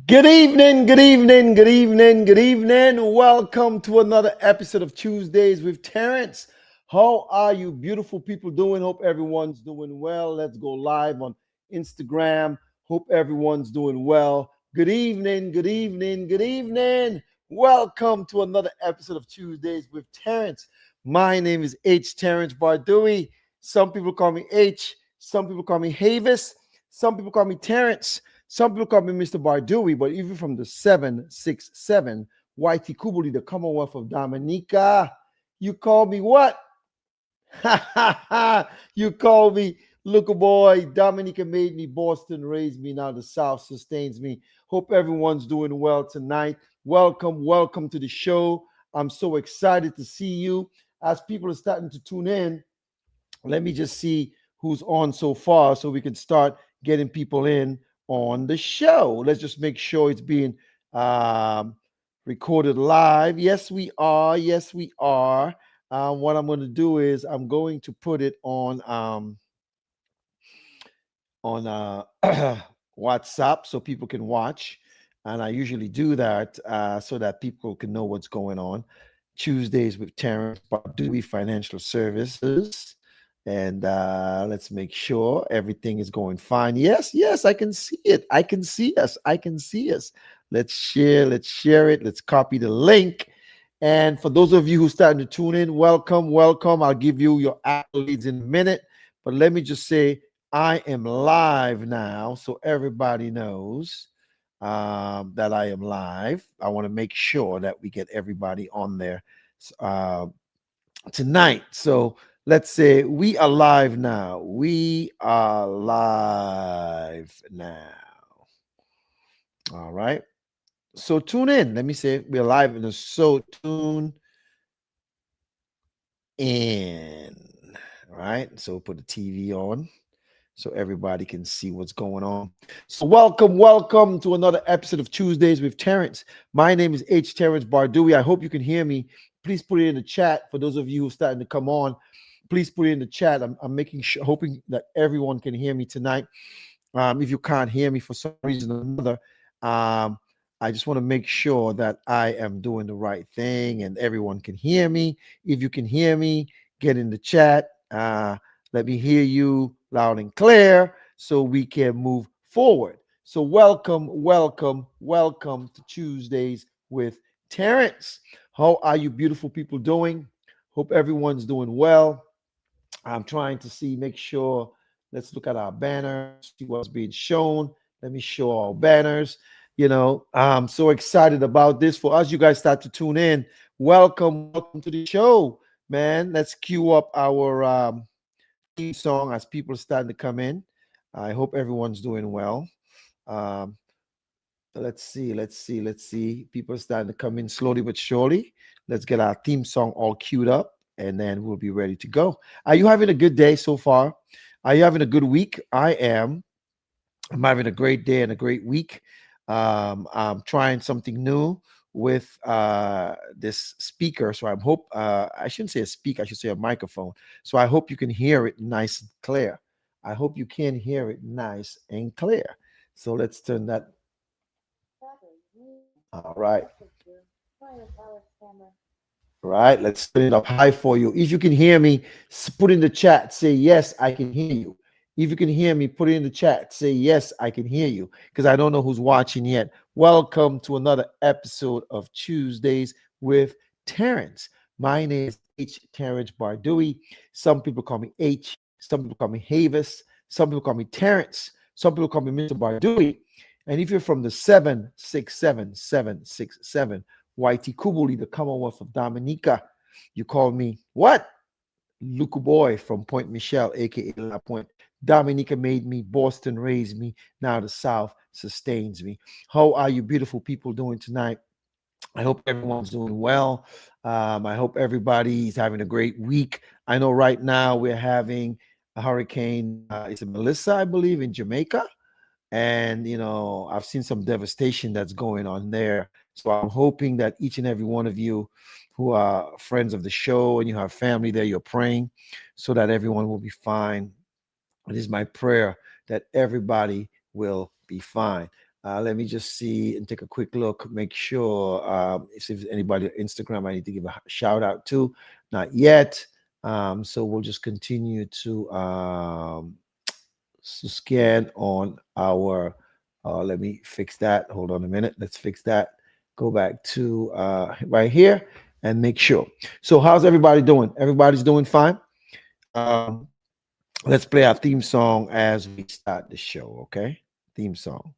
Good evening, good evening, good evening, good evening. Welcome to another episode of Tuesdays with Terrence. How are you beautiful people doing? Hope everyone's doing well. Let's go live on Instagram. Hope everyone's doing well. Good evening, good evening, good evening. Welcome to another episode of Tuesdays with Terrence. My name is H. Terrence Bardui. Some people call me H. Some people call me Havis. Some people call me Terrence. Some people call me Mr. Bardui, but even from the 767 YT Kubuli, the Commonwealth of Dominica, you call me what? You call me Look boy. Dominica made me, Boston raised me, now the South sustains me. Hope everyone's doing well tonight. Welcome, welcome to the show. I'm so excited to see you. As people are starting to tune in, let me just see who's on so far so we can start getting people in on the show. Let's just make sure it's being um, recorded live. Yes, we are. Yes, we are. What I'm going to do is I'm going to put it on WhatsApp so people can watch. And I usually do that so that people can know what's going on. Tuesdays with Terrence Bardui Financial Services. And let's make sure everything is going fine. Yes, yes, I can see it. I can see us. I can see us. Let's share it. Let's copy the link. And for those of you who starting to tune in, welcome, welcome. I'll give you your accolades in a minute. But let me just say, I am live now, so everybody knows that I am live. I want to make sure that we get everybody on there uh, tonight. So let's say we are live now. We are live now. All right. So tune in. Let me say we're live in the so tune in. All right. So put the TV on so everybody can see what's going on. So welcome to another episode of Tuesdays with Terrence. My name is H. Terrence Bardui. I hope you can hear me. Please put it in the chat. For those of you who are starting to come on, please put it in the chat. I'm making sure, hoping that everyone can hear me tonight. If you can't hear me for some reason or another, um, I just want to make sure that I am doing the right thing and everyone can hear me. If you can hear me, get in the chat. Let me hear you loud and clear so we can move forward. So, welcome to Tuesdays with Terrence. How are you, beautiful people, doing? Hope everyone's doing well. I'm trying to see, make sure. Let's look at our banners, see what's being shown. Let me show our banners. I'm so excited about this. For us, you guys start to tune in. Welcome to the show, man. Let's cue up our theme song as people are starting to come in. I hope everyone's doing well. Um, let's see. People are starting to come in slowly but surely. Let's get our theme song all queued up, and then we'll be ready to go. Are you having a good day so far? Are you having a good week? I am. I'm having a great day and a great week. I'm trying something new with this speaker. So I hope I shouldn't say a speaker, I should say a microphone. So I hope you can hear it nice and clear. I hope you can hear it nice and clear. So let's turn that. All right. Right. Let's turn it up high for you. If you can hear me, put in the chat, say yes, I can hear you. If you can hear me, put it in the chat, say yes, I can hear you, because I don't know who's watching yet. Welcome to another episode of Tuesdays with Terrence. My name is H. Terrence Bardui. Some people call me H. Some people call me Havis. Some people call me Terrence. Some people call me Mr. Bardui. And if you're from the 767 YT Kubuli, the Commonwealth of Dominica, you call me what? Luku Boy from Point Michelle, aka La Point. Dominica made me, Boston raised me, now the South sustains me. How are you beautiful people doing tonight? I hope everyone's doing well. I hope everybody's having a great week. I know right now we're having a hurricane, it's a Melissa, I believe, in Jamaica. And, I've seen some devastation that's going on there. So I'm hoping that each and every one of you who are friends of the show and you have family there, you're praying so that everyone will be fine. It is my prayer that everybody will be fine. Let me just see and take a quick look, make sure if there's anybody on Instagram I need to give a shout out to. Not yet. So we'll just continue to scan on our. Let me fix that. Hold on a minute. Let's fix that. Go back to right here and make sure. So, how's everybody doing? Everybody's doing fine. Um, let's play our theme song as we start the show. Okay, theme song.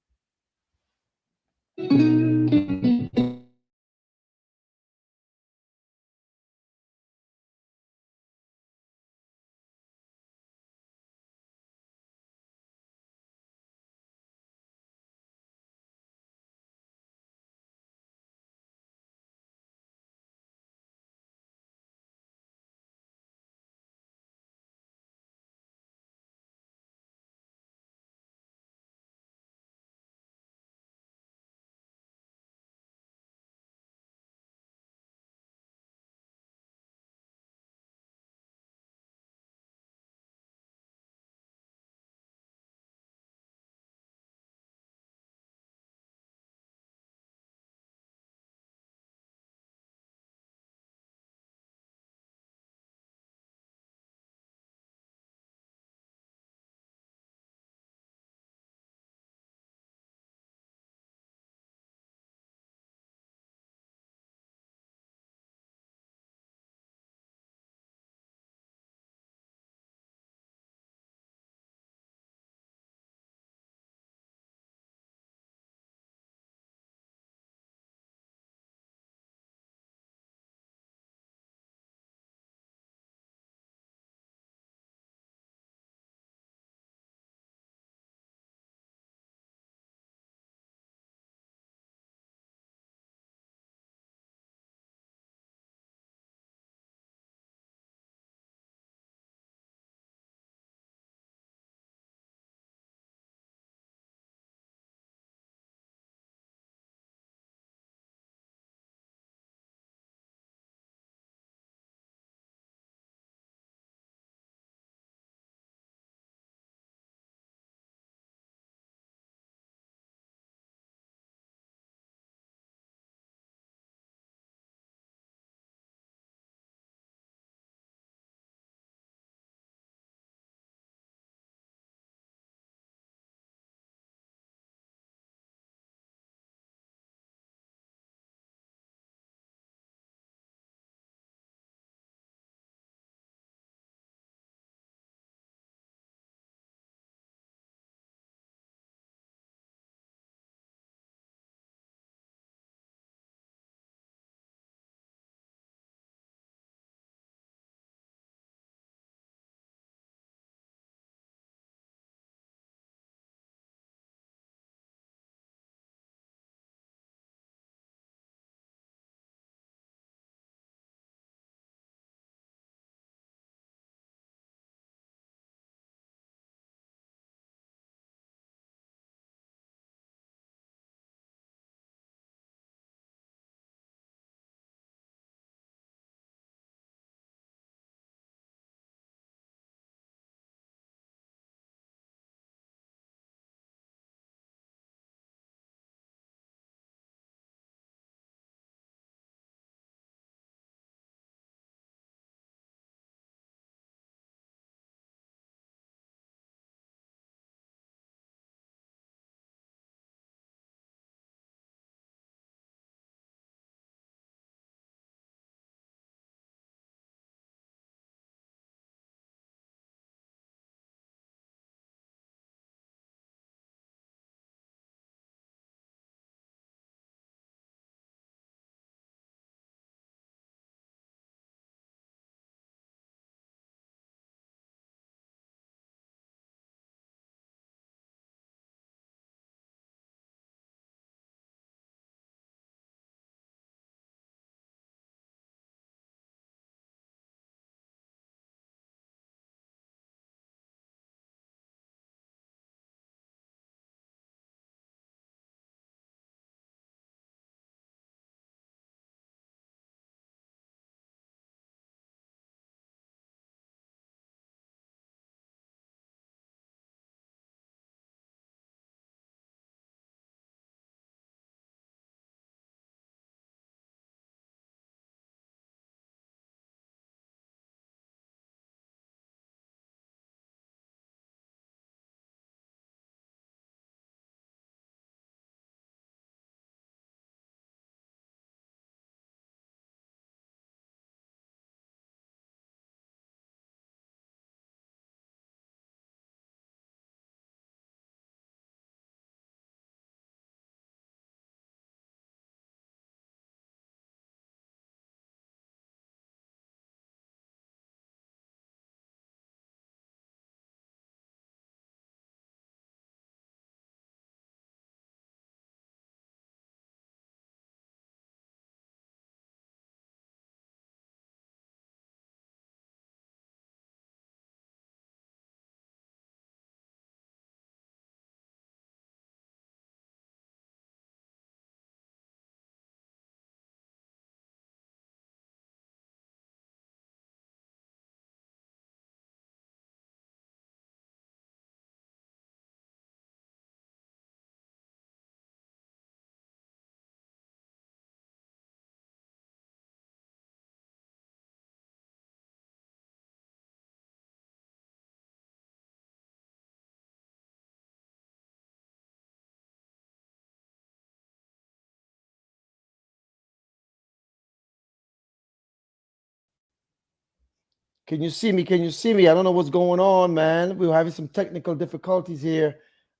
Can you see me? Can you see me? I don't know what's going on, man. We're having some technical difficulties here.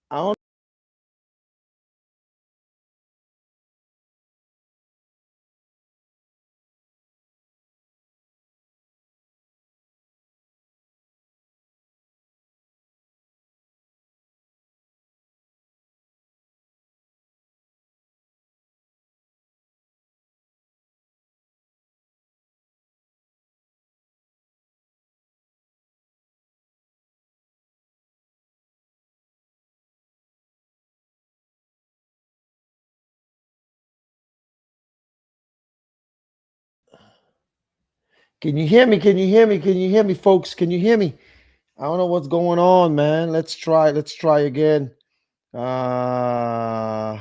I don't. Can you hear me? Can you hear me? Can you hear me, folks? Can you hear me? I don't know what's going on, man. Let's try. Let's try again. Uh,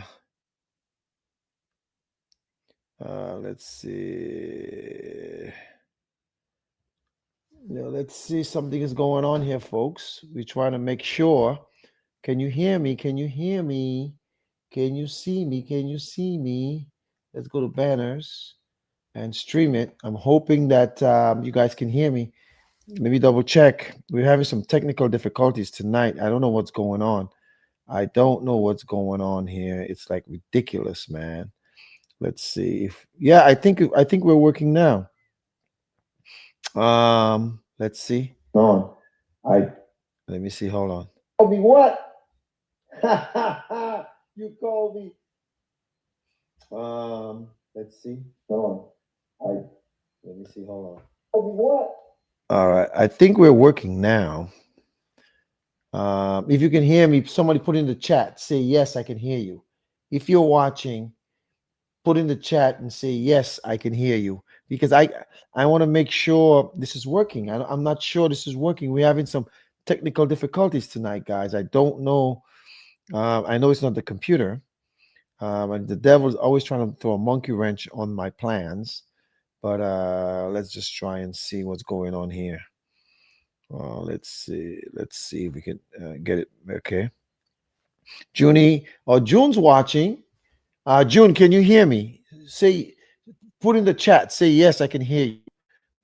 let's see. Let's see. Something is going on here, folks. We're trying to make sure. Can you hear me? Can you hear me? Can you see me? Can you see me? Let's go to banners and stream it. I'm hoping that you guys can hear me. Maybe double check. We're having some technical difficulties tonight. I don't know what's going on. I don't know what's going on here. It's like ridiculous, man. Let's see if yeah, I think we're working now. Let's see. On. I Let me see. Hold on. Call me what? You called me. Let's see. On. I Let me see. Hold on. Call me what? All right. I think we're working now. If you can hear me, somebody put in the chat, say yes, I can hear you. If you're watching, put in the chat and say yes, I can hear you, because I want to make sure this is working. I'm not sure this is working. We're having some technical difficulties tonight, guys. I don't know. I know it's not the computer, and the devil's always trying to throw a monkey wrench on my plans. But let's just try and see what's going on here. Let's see. Let's see if we can get it. Okay. Junie or June's watching. June, can you hear me? Say, put in the chat. Say yes, I can hear you.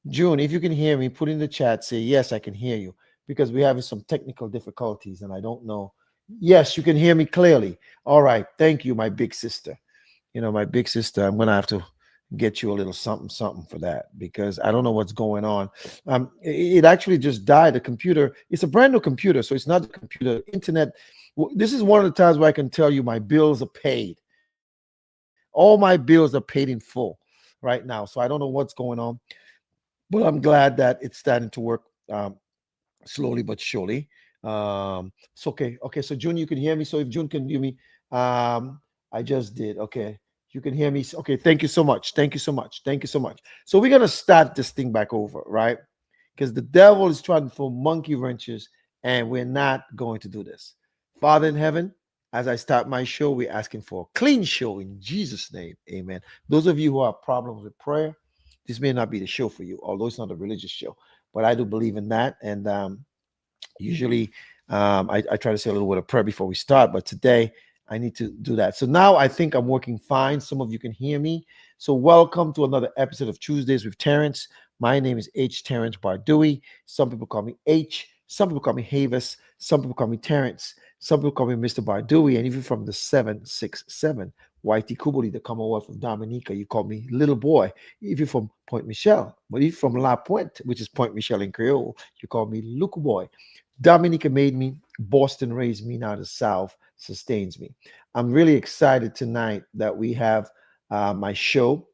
June, if you can hear me, put in the chat. Say yes, I can hear you, because we're having some technical difficulties and I don't know. Yes, you can hear me clearly. All right. Thank you, my big sister. My big sister. I'm gonna have to get you a little something, something for that, because I don't know what's going on. It actually just died. The computer. It's a brand new computer, so it's not the computer. Internet. This is one of the times where I can tell you my bills are paid. All my bills are paid in full right now. So I don't know what's going on, but I'm glad that it's starting to work slowly but surely. It's okay. Okay, so June, you can hear me. So if June can hear me, I just did. Okay, you can hear me. Okay, thank you so much. Thank you so much. Thank you so much. So we're gonna start this thing back over, right? Because the devil is trying to throw monkey wrenches, and we're not going to do this. Father in heaven, as I start my show, we're asking for a clean show in Jesus' name. Amen. Those of you who have problems with prayer, this may not be the show for you, although it's not a religious show, but I do believe in that. And usually I try to say a little bit of prayer before we start, but today I need to do that. So now I think I'm working fine. Some of you can hear me. So welcome to another episode of Tuesdays with Terrence. My name is H. Terrence Bardui. Some people call me H. Some people call me Havis. Some people call me Terrence. Some people call me Mr. Bardui. And if you're from the 767, Whitey Kubuli, the Commonwealth of Dominica, you call me little boy. If you're from Point Michelle, but if you're from La Puente, which is Point Michelle in Creole, you call me Luke boy. Dominica made me, Boston raised me, now the South sustains me. I'm really excited tonight that we have my show.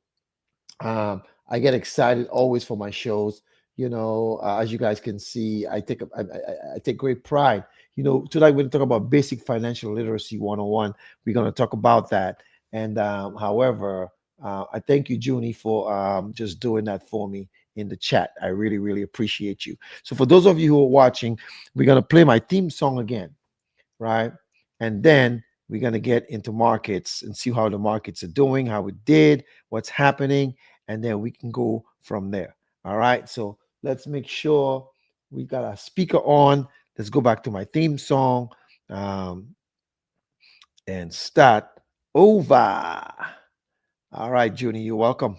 I get excited always for my shows. As you guys can see, I take great pride. Tonight we're going to talk about basic financial literacy 101. We're going to talk about that. And however, I thank you, Junie, for just doing that for me in the chat. I really, really appreciate you. So for those of you who are watching, we're going to play my theme song again, right? And then we're going to get into markets and see how the markets are doing, how it did, what's happening, and then we can go from there. All right. So let's make sure we got our speaker on. Let's go back to my theme song and start over. All right, Junie, you're welcome.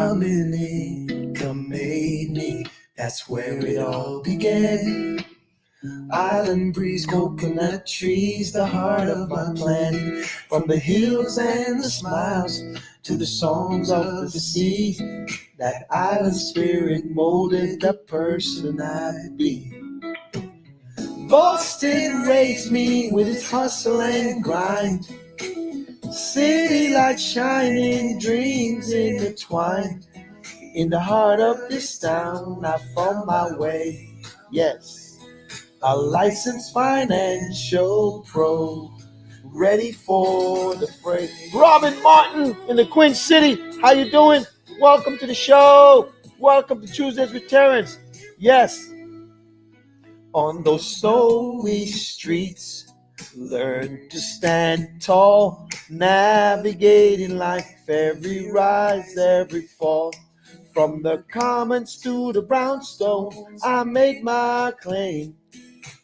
Dominica made me, that's where it all began. Island breeze, coconut trees, the heart of my planet. From the hills and the smiles to the songs of the sea, that island spirit molded the person I'd be. Boston raised me with its hustle and grind. City lights shining, dreams intertwined. In the heart of this town, I found my way. Yes, a licensed financial pro, ready for the fray. Robin Martin in the Queen City. How you doing? Welcome to the show. Welcome to Tuesdays with Terrence. Yes, On those snowy streets, learn to stand tall, navigating life, every rise, every fall. From the commons to the brownstone, I made my claim.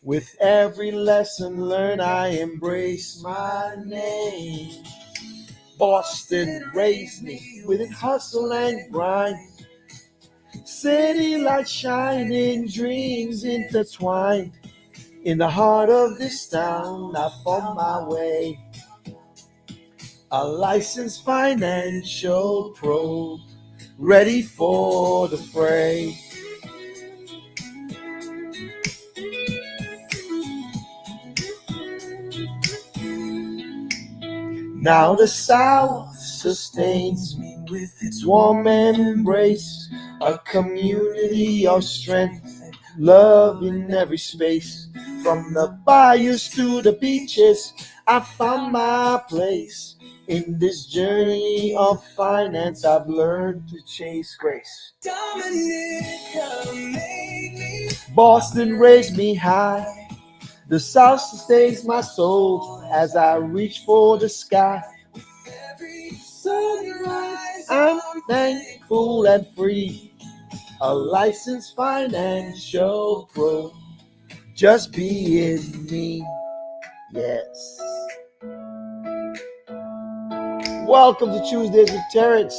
With every lesson learned, I embrace my name. Boston raised me with its hustle and grind. City lights shining, dreams intertwined. In the heart of this town, I found my way. A licensed financial pro, ready for the fray. Now the South sustains me with its warm embrace, a community of strength and love in every space. From the bayous to the beaches, I found my place. In this journey of finance, I've learned to chase grace. Dominica made me, Boston raised me high. The South sustains my soul as I reach for the sky. With every sunrise, I'm thankful and free. A licensed financial pro, just being me. Yes. welcome to Tuesdays with Terrence.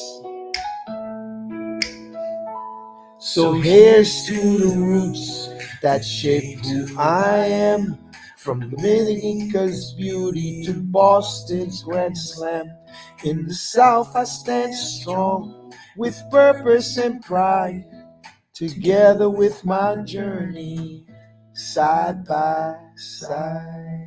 So here's to the roots that shaped who I am. From Dominica's beauty to Boston's Grand Slam. In the South I stand strong with purpose and pride. Together with my journey, side by side.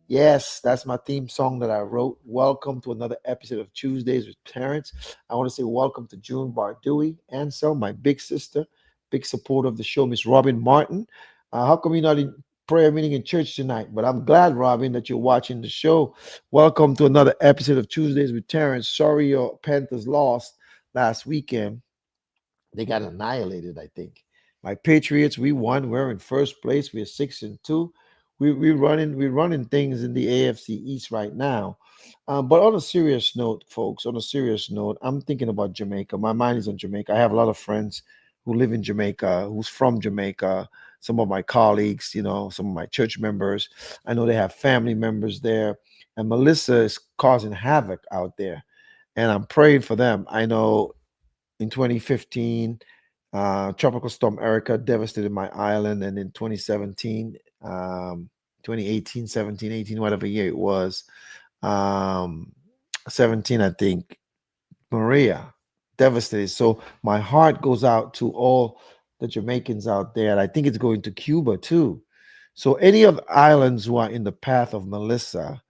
Yes, that's my theme song that I wrote. Welcome to another episode of Tuesdays with Terrence. I want to say welcome to June Bardui, Ansel, my big sister, big supporter of the show, Miss Robin Martin. How come you're not in prayer meeting in church tonight? But I'm glad, Robin, that you're watching the show. Welcome to another episode of Tuesdays with Terrence. Sorry your Panthers lost last weekend. They got annihilated, I think. My Patriots, we won. We're in first place. We're 6-2. We're running things in the AFC East right now. But on a serious note, folks, on a serious note, I'm thinking about Jamaica. My mind is on Jamaica. I have a lot of friends who live in Jamaica, who's from Jamaica. Some of my colleagues, some of my church members. I know they have family members there. And Melissa is causing havoc out there. And I'm praying for them. I know in 2015, Tropical Storm Erica devastated my island, and in 2017, 2018, 17, 18, whatever year it was, um, 17, I think, Maria devastated. So my heart goes out to all the Jamaicans out there, and I think it's going to Cuba too. So any of the islands who are in the path of Melissa,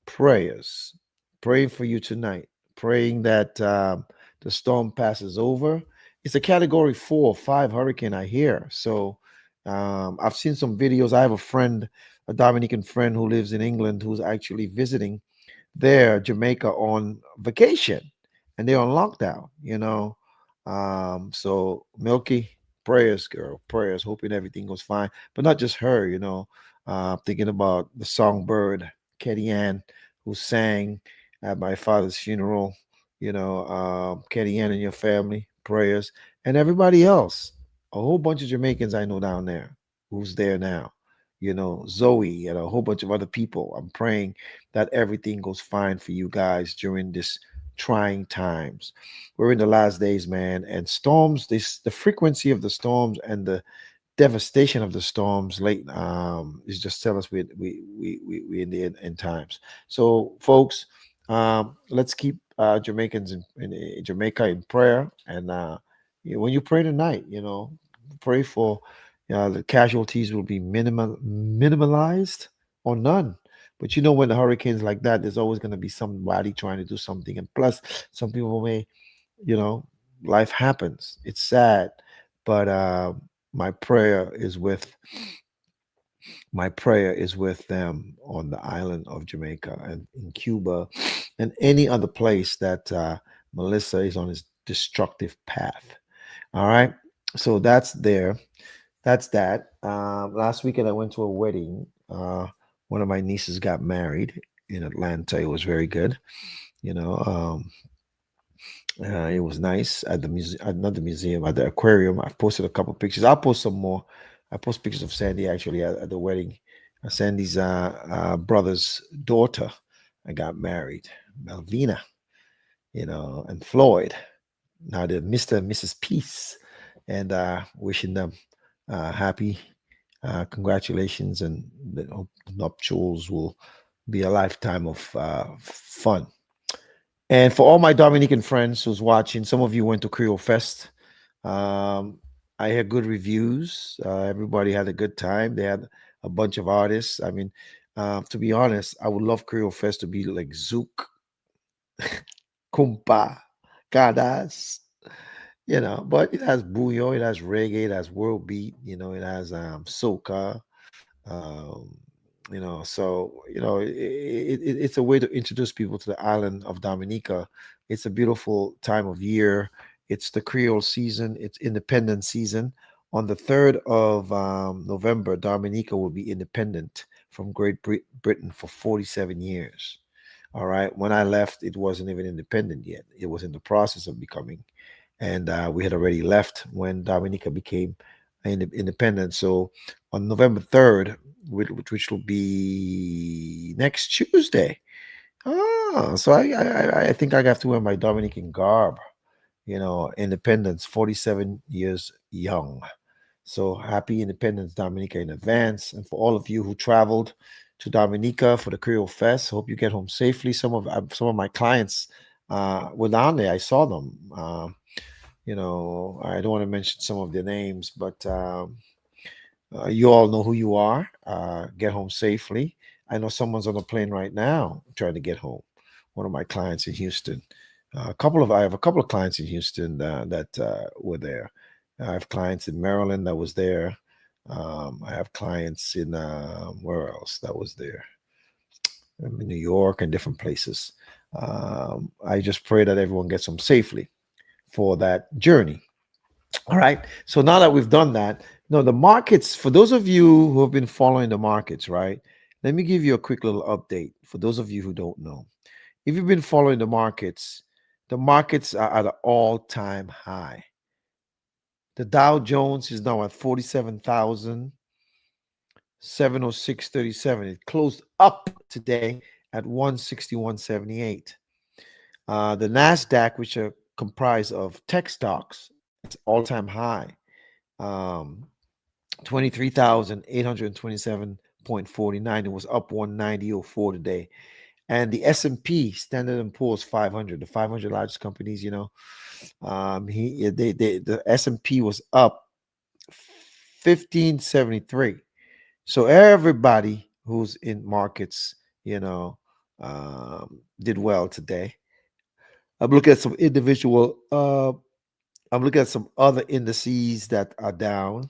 prayers. Praying for you tonight. Praying that the storm passes over. It's a category 4 or 5 hurricane, I hear. So I've seen some videos. I have a friend, a Dominican friend who lives in England who's actually visiting there, Jamaica, on vacation, and they're on lockdown. So Milky, prayers, girl, prayers, hoping everything goes fine. But not just her. Thinking about the songbird, Ketty Ann, who sang at my father's funeral. Ketty Ann and your family, prayers, and everybody else. A whole bunch of Jamaicans I know down there who's there now. Zoe and a whole bunch of other people. I'm praying that everything goes fine for you guys during this trying times. We're in the last days, man, and storms. This the frequency of the storms and the devastation of the storms late is just tell us we in the end times. So folks, let's keep Jamaicans in Jamaica in prayer, and when you pray tonight, pray for the casualties will be minimalized or none. But when the hurricanes like that, there's always going to be somebody trying to do something, and plus some people may, you know life happens, it's sad, but my prayer is with my prayer is with them on the island of Jamaica and in Cuba and any other place that Melissa is on his destructive path. All right, so that's that. Last weekend I went to a wedding. One of my nieces got married in Atlanta. It was very good. you know um, it was nice at the museum, not the museum, at the aquarium. I've posted a couple pictures. I'll post some more. I post pictures of Sandy actually at the wedding. Sandy's brother's daughter got married, Malvina, and Floyd. Now they're Mr. and Mrs. Peace, and wishing them happy congratulations, and the nuptials will be a lifetime of fun. And for all my Dominican friends who's watching, some of you went to Creole Fest. Um, I heard good reviews. Everybody had a good time. They had a bunch of artists. I mean, to be honest, I would love Creole Fest to be like Zouk, Kumpa, Kadas, but it has bouillon, it has reggae, it has world beat, it has soca, um, so it's a way to introduce people to the island of Dominica. It's a beautiful time of year. It's the Creole season. It's independent season. On the 3rd of November, Dominica will be independent from Britain for 47 years. All right. When I left, it wasn't even independent yet. It was in the process of becoming, and we had already left when Dominica became independent. So on November 3rd, which will be next Tuesday. So I think I have to wear my Dominican garb. Independence, 47 years young. So happy Independence, Dominica, in advance. And for all of you who traveled to Dominica for the Creole Fest, hope you get home safely. Some of my clients were down there. I saw them. I don't want to mention some of their names, but you all know who you are. Get home safely. I know someone's on a plane right now trying to get home. One of my clients in Houston. I have a couple of clients in Houston that were there. I have clients in Maryland that was there. I have clients in where else that was there? In New York and different places. I just pray that everyone gets home safely for that journey. All right. So now that we've done that, no, the markets, for those of you who have been following the markets, right? Let me give you a quick little update for those of you who don't know. If you've been following the markets are at an all-time high. The Dow Jones is now at 47,706.37. It closed up today at 161.78. The Nasdaq, which are comprised of tech stocks, it's all-time high. 23,827.49. It was up 190.04 today. And the S&P, Standard and Poor's 500, the 500 largest companies, the S&P was up 1573. So everybody who's in markets, did well today. I'm looking at some I'm looking at some other indices that are down.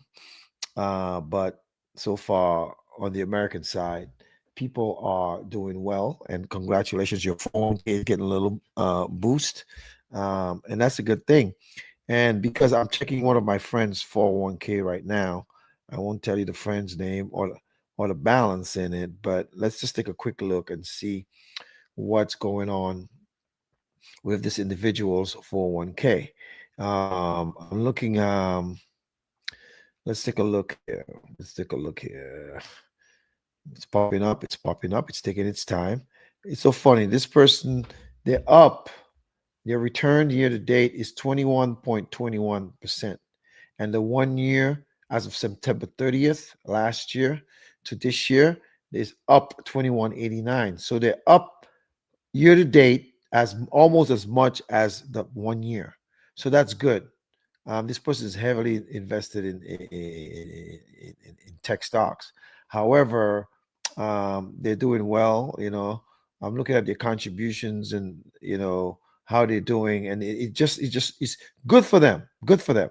But so far on the American side, people are doing well, and congratulations, your 401k is getting a little boost, and that's a good thing. And because I'm checking one of my friends' 401k right now, I won't tell you the friend's name or the balance in it, but let's just take a quick look and see what's going on with this individual's 401k. I'm looking. Let's take a look here. Let's take a look here. It's popping up. It's popping up. It's taking its time. It's so funny. This person, they're up. Your return year to date is 21.21%. And the 1 year, as of September 30th last year to this year, is up 21.89. So they're up year to date as almost as much as the 1 year. So that's good. This person is heavily invested in tech stocks. However, they're doing well. I'm looking at their contributions and how they're doing, and it just is good for them. Good for them.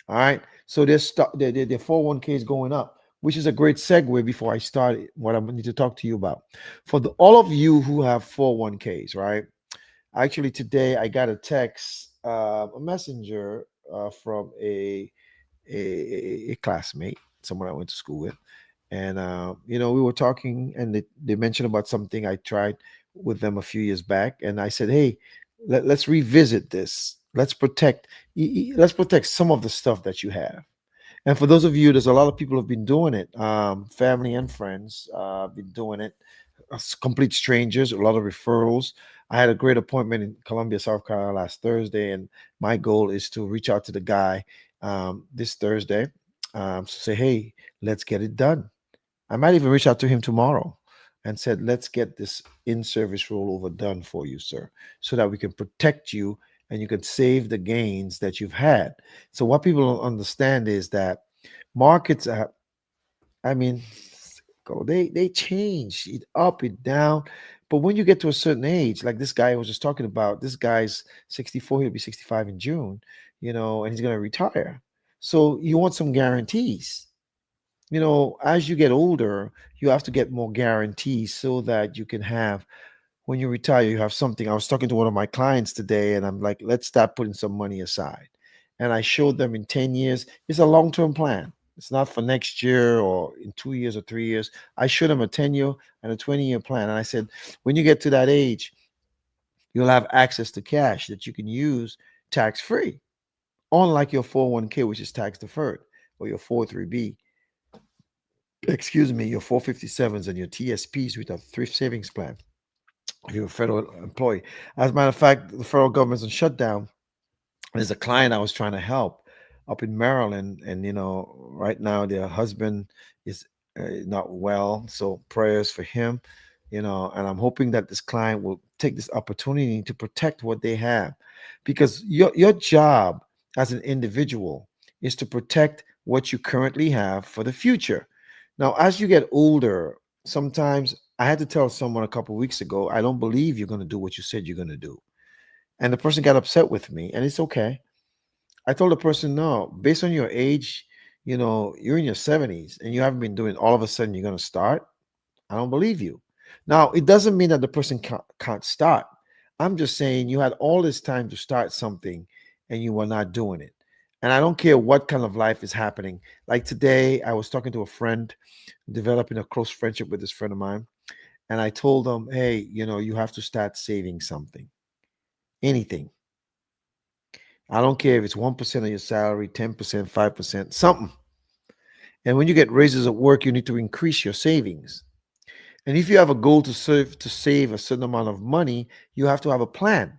All right. So their 401k is going up, which is a great segue before I start what I need to talk to you about. For all of you who have 401ks, right? Actually, today I got a text, a messenger from a classmate, someone I went to school with, and we were talking, and they mentioned about something I tried with them a few years back, and I said, hey, let's revisit this. Let's protect some of the stuff that you have. And for those of you, there's a lot of people who've been doing it, family and friends, been doing it. Complete strangers, a lot of referrals. I had a great appointment in Columbia, South Carolina last Thursday, and my goal is to reach out to the guy this Thursday, to say, hey, let's get it done. I might even reach out to him tomorrow and said, let's get this in-service rollover done for you, sir, so that we can protect you and you can save the gains that you've had. So what people don't understand is that markets are, I mean, go they change it up, it down. But when you get to a certain age, like this guy I was just talking about, this guy's 64, he'll be 65 in June, and he's gonna retire. So you want some guarantees. As you get older, you have to get more guarantees so that you can have, when you retire, you have something. I was talking to one of my clients today, and I'm like, let's start putting some money aside. And I showed them in 10 years, it's a long term plan. It's not for next year or in 2 years or 3 years. I showed them a 10-year and a 20-year plan. And I said, when you get to that age, you'll have access to cash that you can use tax free, unlike your 401k, which is tax deferred, or your 403b, excuse me, your 457s and your TSPs with a thrift savings plan if you're a federal employee. As a matter of fact, the federal government's on shutdown. There's a client I was trying to help up in Maryland, and right now their husband is not well, so prayers for him. And I'm hoping that this client will take this opportunity to protect what they have, because your job as an individual is to protect what you currently have for the future. Now, as you get older, sometimes I had to tell someone a couple weeks ago, I don't believe you're going to do what you said you're going to do. And the person got upset with me, and it's okay. I told the person, no, based on your age, you're in your 70s and you haven't been doing, all of a sudden you're going to start. I don't believe you. Now, it doesn't mean that the person can't start. I'm just saying you had all this time to start something and you were not doing it. And I don't care what kind of life is happening. Like today, I was talking to a friend, developing a close friendship with this friend of mine. And I told them, hey, you have to start saving something, anything. I don't care if it's 1% of your salary, 10%, 5%, something. And when you get raises at work, you need to increase your savings. And if you have a goal to save a certain amount of money, you have to have a plan.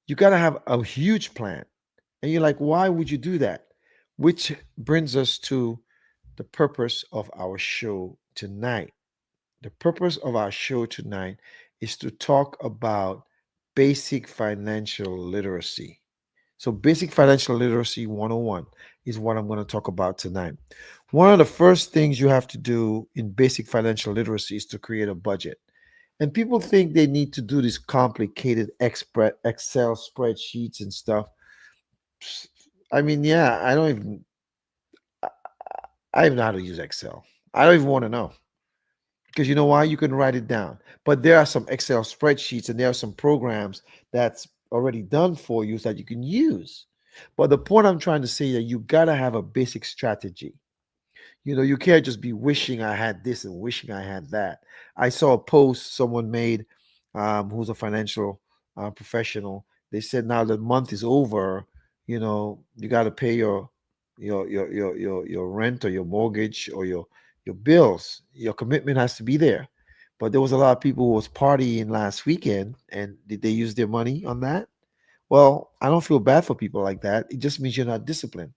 You got to have a huge plan. And you're like, why would you do that? Which brings us to the purpose of our show tonight. The purpose of our show tonight is to talk about basic financial literacy. So, basic financial literacy 101 is what I'm going to talk about tonight. One of the first things you have to do in basic financial literacy is to create a budget. And people think they need to do these complicated Excel spreadsheets and stuff. I mean, yeah, I don't know how to use Excel. I don't even want to know, because you know why? You can write it down. But there are some Excel spreadsheets and there are some programs that's already done for you that you can use. But the point I'm trying to say that you gotta have a basic strategy. You can't just be wishing I had this and wishing I had that. I saw a post someone made, who's a financial professional. They said now the month is over, you got to pay your rent or your mortgage or your bills. Your commitment has to be there. But there was a lot of people who was partying last weekend, and did they use their money on that? Well, I don't feel bad for people like that. It just means you're not disciplined.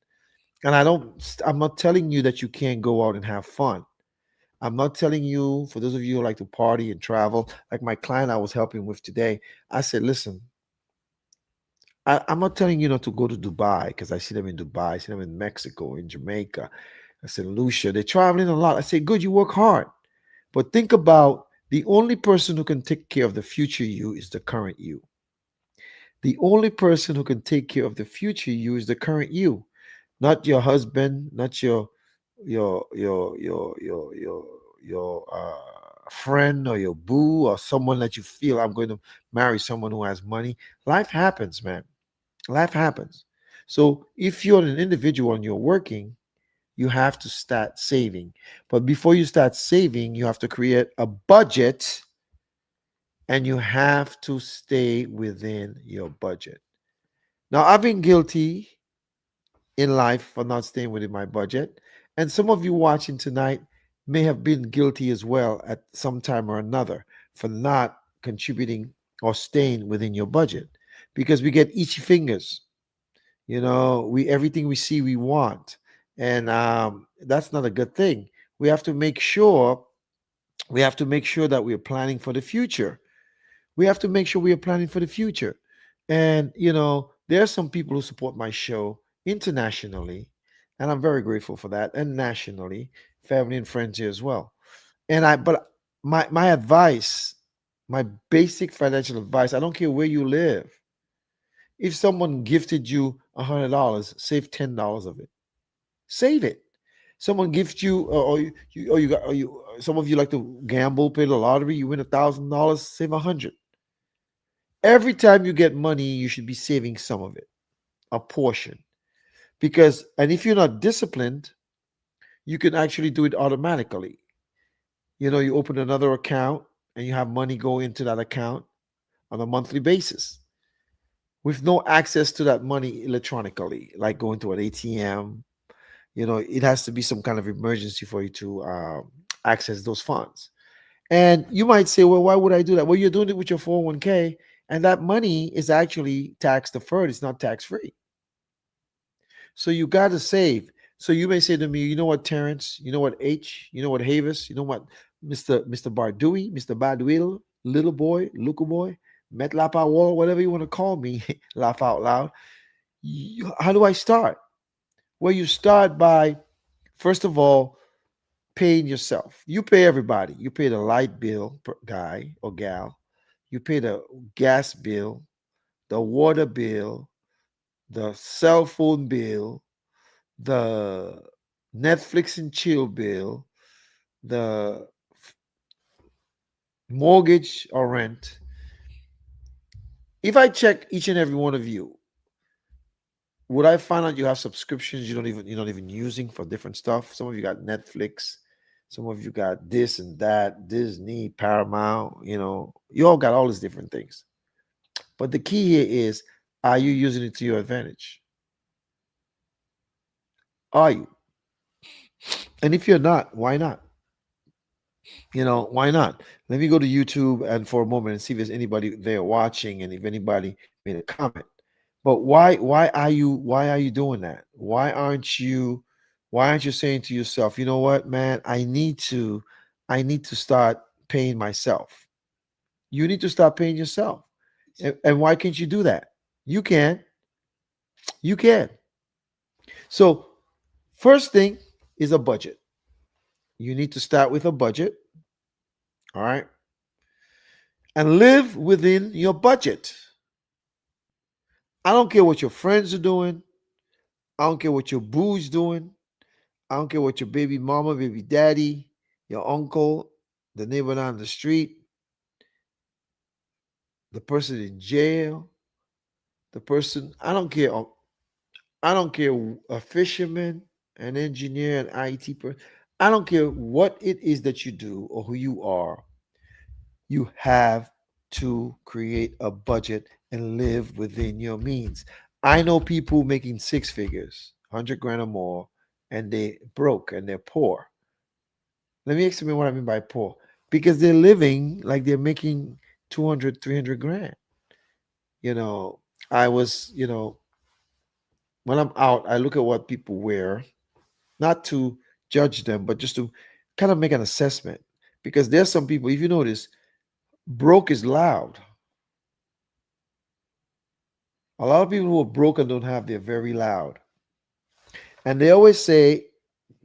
And I'm not telling you that you can't go out and have fun. I'm not telling you, for those of you who like to party and travel, like my client I was helping with today, I said, listen, I'm not telling you not to go to Dubai because I see them in Dubai, I see them in Mexico, in Jamaica, I said, Lucia, they're traveling a lot. I say, good, you work hard. But think about the only person who can take care of the future you is the current you. The only person who can take care of the future you is the current you, not your husband, not your friend or your boo or someone that you feel I'm going to marry someone who has money. Life happens, man. Life happens. So if you're an individual and you're working, you have to start saving. But before you start saving, you have to create a budget and you have to stay within your budget. Now, I've been guilty in life for not staying within my budget. And some of you watching tonight may have been guilty as well at some time or another for not contributing or staying within your budget because we get itchy fingers. You know, we everything we see we want, and that's not a good thing. We have to make sure we have to make sure that we're planning for the future. We have to make sure we are planning for the future. And, there are some people who support my show internationally, and I'm very grateful for that, and nationally, family and friends here as well. But my advice, my basic financial advice, I don't care where you live. If someone gifted you $100, save $10 of it. Save it. Someone gifts you, some of you like to gamble, play the lottery. You win $1,000, save 100. Every time you get money, you should be saving some of it, a portion. And if you're not disciplined, you can actually do it automatically. You open another account and you have money go into that account on a monthly basis with no access to that money electronically, like going to an ATM. It has to be some kind of emergency for you to access those funds. And you might say, well, why would I do that? Well, you're doing it with your 401k, and that money is actually tax deferred. It's not tax free. So you got to save. So you may say to me, you know what, Terrence? You know what, H? You know what, Havis? You know what, Mr. Bardui, Mr. Badwill, little boy, Luca boy, Met Lapa Wall, whatever you want to call me, laugh out loud. How do I start? Well, you start by, first of all, paying yourself. You pay everybody. You pay the light bill, guy or gal. You pay the gas bill, the water bill, the cell phone bill, the Netflix and chill bill, the mortgage or rent. If I check each and every one of you, would I find out you have subscriptions you're not even using for different stuff? Some of you got Netflix, some of you got this and that, Disney, Paramount, you all got all these different things. But the key here is, are you using it to your advantage? Are you? And if you're not, why not? Why not? Let me go to YouTube and for a moment and see if there's anybody there watching and if anybody made a comment. But why are you doing that? Why aren't you saying to yourself, you know what, man, I need to start paying myself. You need to start paying yourself. And why can't you do that? You can. You can. So, first thing is a budget. You need to start with a budget, all right? And live within your budget. I don't care what your friends are doing. I don't care what your boo's doing. I don't care what your baby mama, baby daddy, your uncle, the neighbor down the street, the person in jail, the person, I don't care. I don't care, a fisherman, an engineer, an IT person. I don't care what it is that you do or who you are. You have to create a budget and live within your means. I know people making six figures, 100 grand or more, and they broke and they're poor. Let me explain what I mean by poor. Because they're living like they're making 200, 300 grand. You know, I was, when I'm out, I look at what people wear, not to judge them, but just to kind of make an assessment. Because there's some people, if you notice, broke is loud. A lot of people who are broke and don't have, they're very loud. And they always say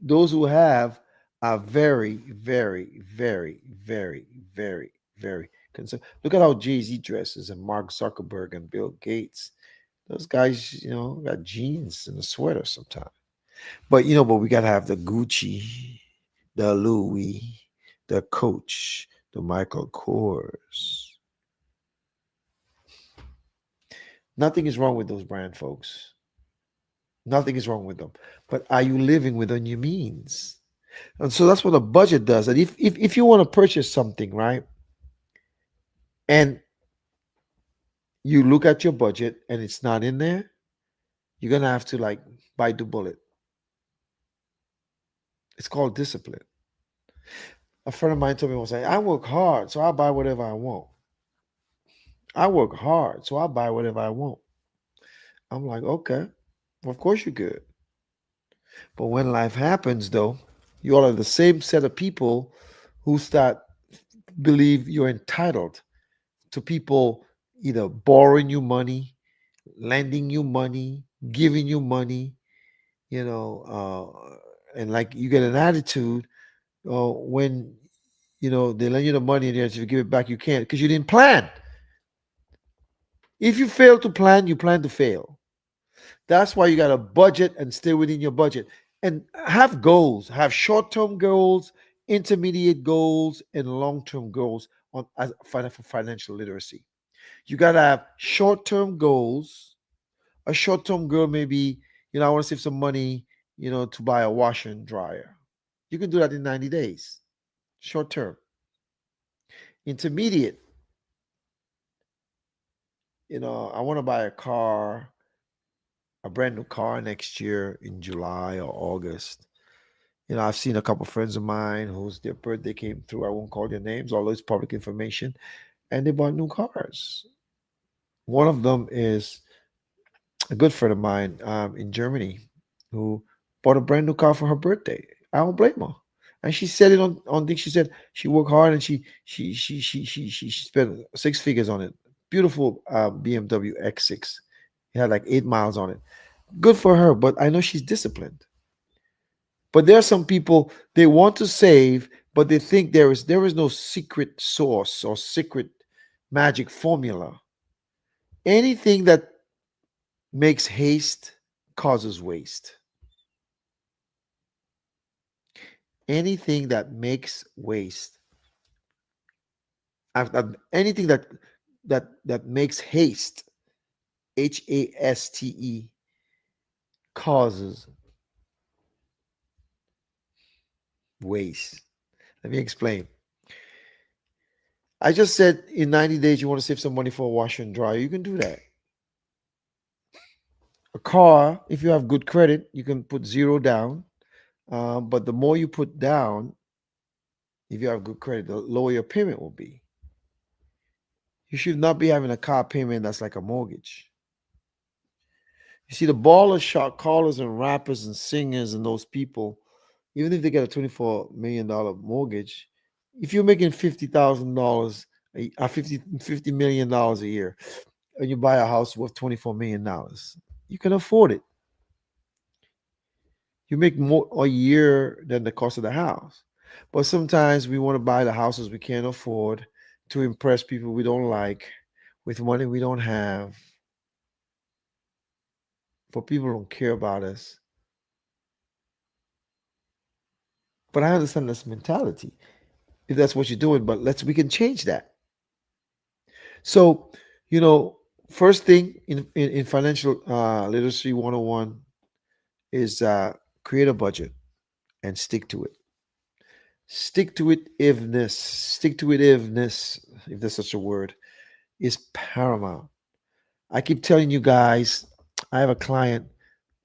those who have are very, very, very, very, very, very concerned. Look at how Jay-Z dresses and Mark Zuckerberg and Bill Gates. Those guys, got jeans and a sweater sometimes. But we gotta have the Gucci, the Louis, the Coach, the Michael Kors. Nothing is wrong with those brand folks. Nothing is wrong with them. But are you living within your means? And so that's what a budget does. And if you want to purchase something, right, and you look at your budget and it's not in there, you're gonna have to like bite the bullet. It's called discipline. A friend of mine told me once, I work hard, so I buy whatever I want. I work hard, so I buy whatever I want. I'm like, okay, of course you could. But when life happens, though, you all are the same set of people who start believe you're entitled to people either borrowing you money, lending you money, giving you money, and like you get an attitude when they lend you the money and if you give it back, you can't because you didn't plan. If you fail to plan, you plan to fail. That's why you got to budget and stay within your budget and have goals, have short term goals, intermediate goals, and long term goals for financial literacy. You got to have short term goals. A short term goal may be, I want to save some money, to buy a washer and dryer. You can do that in 90 days. Short term. Intermediate, I want to buy a brand new car next year in July or August. I've seen a couple friends of mine whose their birthday came through. I won't call their names, although it's public information, and they bought new cars. One of them is a good friend of mine in Germany who bought a brand new car for her birthday. I don't blame her. And she said it on things. She said she worked hard and she spent six figures on it. Beautiful BMW X6. It had like 8 miles on it. Good for her, but I know she's disciplined. But there are some people they want to save, but they think there is no secret source or secret magic formula. Anything that makes haste causes waste. Anything that makes waste, anything that makes haste, haste, causes waste. Let me explain. I just said in 90 days you want to save some money for a washer and dryer. You can do that. A car, if you have good credit, you can put zero down. But the more you put down, if you have good credit, the lower your payment will be. You should not be having a car payment that's like a mortgage. You see, the baller shot callers and rappers and singers and those people, even if they get a $24 million mortgage, if you're making $50,000, $50 million a year, and you buy a house worth $24 million, you can afford it. You make more a year than the cost of the house. But sometimes we want to buy the houses we can't afford to impress people we don't like with money we don't have. For people who don't care about us. But I understand this mentality if that's what you're doing, but we can change that. So, you know, first thing in financial literacy 101 is create a budget and stick to it. Stick to it ifness. Stick to it ifness, if there's such a word, is paramount. I keep telling you guys, I have a client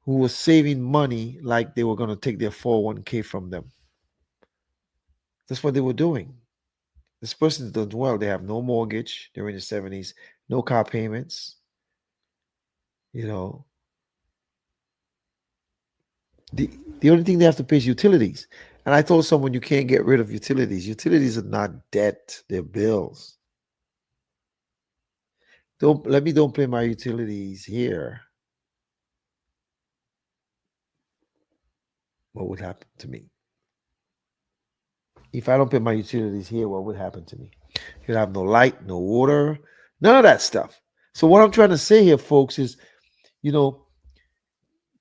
who was saving money like they were going to take their 401k from them. That's what they were doing. This person's done well. They have no mortgage. They're in the 70s, no car payments. You know, the the only thing they have to pay is utilities. And I told someone you can't get rid of utilities. Utilities are not debt; they're bills. Don't pay my utilities here. What would happen to me? If I don't pay my utilities here, what would happen to me? You'd have no light, no water, none of that stuff. So what I'm trying to say here, folks, is you know,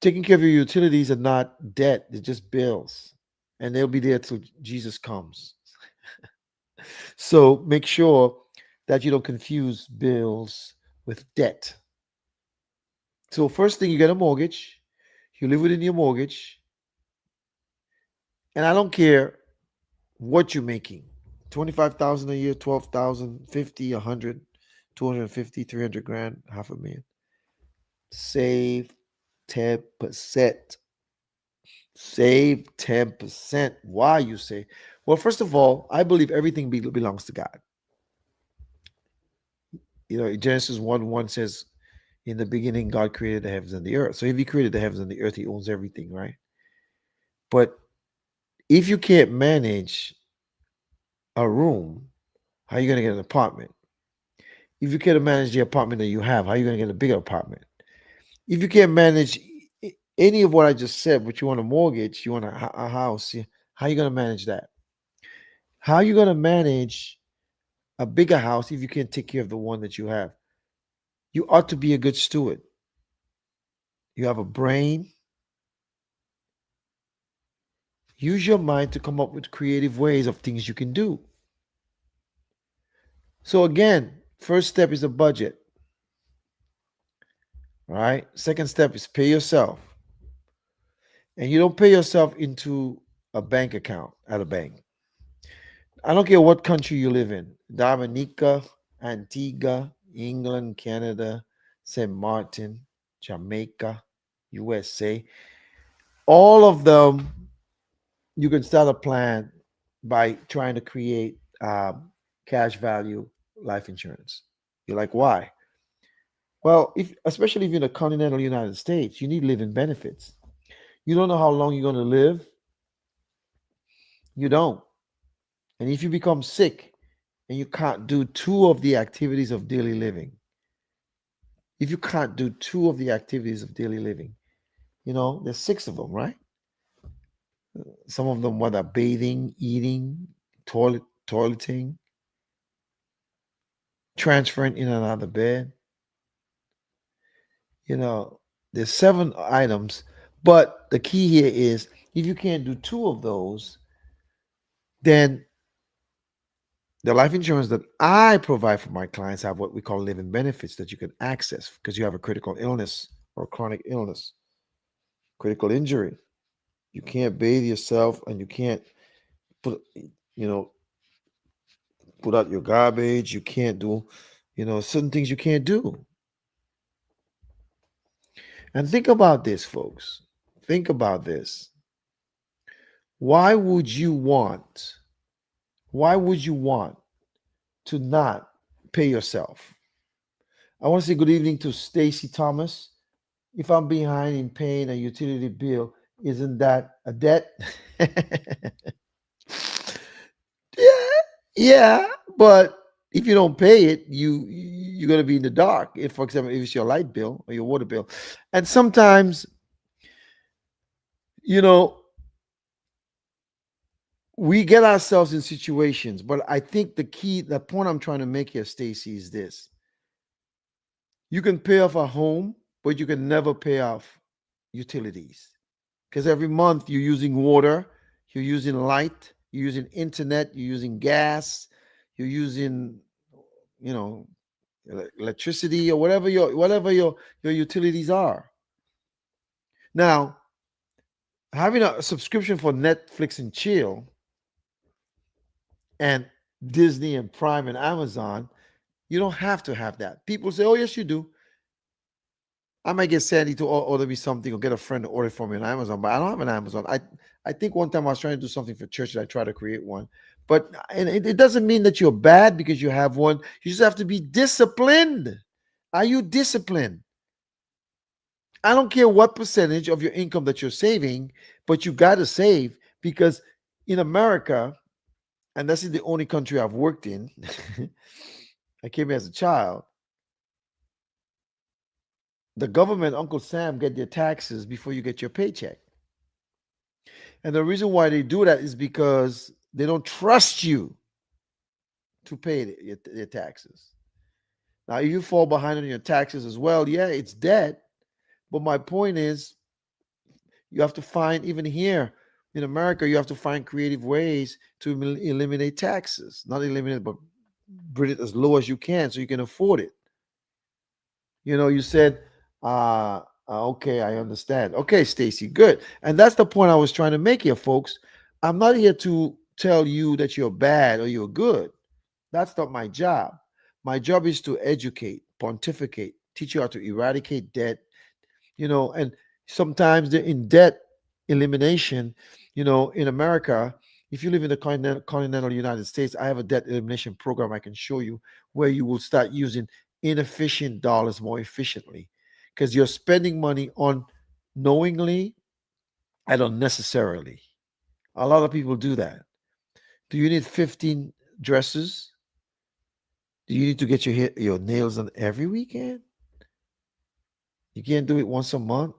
taking care of your utilities are not debt; they're just bills, and they'll be there till Jesus comes. So make sure that you don't confuse bills with debt. So first thing, you get a mortgage. You live within your mortgage, and I don't care what you're making. 25,000 a year, 12,000, 50, 100, 250, 300 grand, half a million. Save 10%. Save 10%. Why, you say? Well, first of all, I believe everything belongs to God. You know, Genesis 1 1 says, in the beginning, God created the heavens and the earth. So if He created the heavens and the earth, He owns everything, right? But if you can't manage a room, how are you going to get an apartment? If you can't manage the apartment that you have, how are you going to get a bigger apartment? If you can't manage any of what I just said, but you want a mortgage, you want a house, how are you going to manage that? How are you going to manage a bigger house if you can't take care of the one that you have? You ought to be a good steward. You have a brain. Use your mind to come up with creative ways of things you can do. So again, first step is a budget. All right. Second step is pay yourself. And you don't pay yourself into a bank account at a bank. I don't care what country you live in. Dominica, Antigua, England, Canada, St. Martin, Jamaica, USA. All of them, you can start a plan by trying to create cash value life insurance. You're like, why? Well, if especially if you're in the continental United States, you need living benefits. You don't know how long you're going to live. You don't. And if you become sick and you can't do two of the activities of daily living, if you can't do two of the activities of daily living, there's six of them, right? Some of them, what are bathing, eating, toileting, transferring in and out of the bed. You know, there's seven items, but the key here is if you can't do two of those, then the life insurance that I provide for my clients have what we call living benefits that you can access because you have a critical illness or chronic illness, critical injury. You can't bathe yourself and you can't put, you know, put out your garbage. You can't do, certain things you can't do. And think about this, folks. Think about this. Why would you want, why would you want to not pay yourself? I want to say good evening to Stacy Thomas. If I'm behind in paying a utility bill, isn't that a debt? Yeah, yeah, but if you don't pay it, you're gonna be in the dark. If, for example, if it's your light bill or your water bill, and sometimes, you know, we get ourselves in situations. But I think the point I'm trying to make here, Stacy, is this: you can pay off a home, but you can never pay off utilities because every month you're using water, you're using light, you're using internet, you're using gas, you're using, you know, electricity or whatever your utilities are. Now, having a subscription for Netflix and chill and Disney and Prime and Amazon, you don't have to have that. People say, "Oh, yes, you do." I might get Sandy to order me something or get a friend to order for me on Amazon, but I don't have an Amazon. I think one time I was trying to do something for church and I tried to create one. But and it doesn't mean that you're bad because you have one. You just have to be disciplined. Are you disciplined? I don't care what percentage of your income that you're saving, but you got to save because in America, and this is the only country I've worked in, I came here as a child. The government, Uncle Sam, get your taxes before you get your paycheck. And the reason why they do that is because they don't trust you to pay your taxes. Now, if you fall behind on your taxes as well, yeah, it's debt. But my point is, you have to find, even here in America, you have to find creative ways to eliminate taxes. Not eliminate, but bring it as low as you can so you can afford it. You said, okay, I understand. Okay, Stacy, good. And that's the point I was trying to make here, folks. I'm not here to tell you that you're bad or you're good. That's not my job. My job is to educate, pontificate, teach you how to eradicate debt, and sometimes the in debt elimination, in America, if you live in the continental United States, I have a debt elimination program I can show you where you will start using inefficient dollars more efficiently because you're spending money on knowingly and unnecessarily. A lot of people do that. Do you need 15 dresses? Do you need to get your nails done every weekend? You can't do it once a month.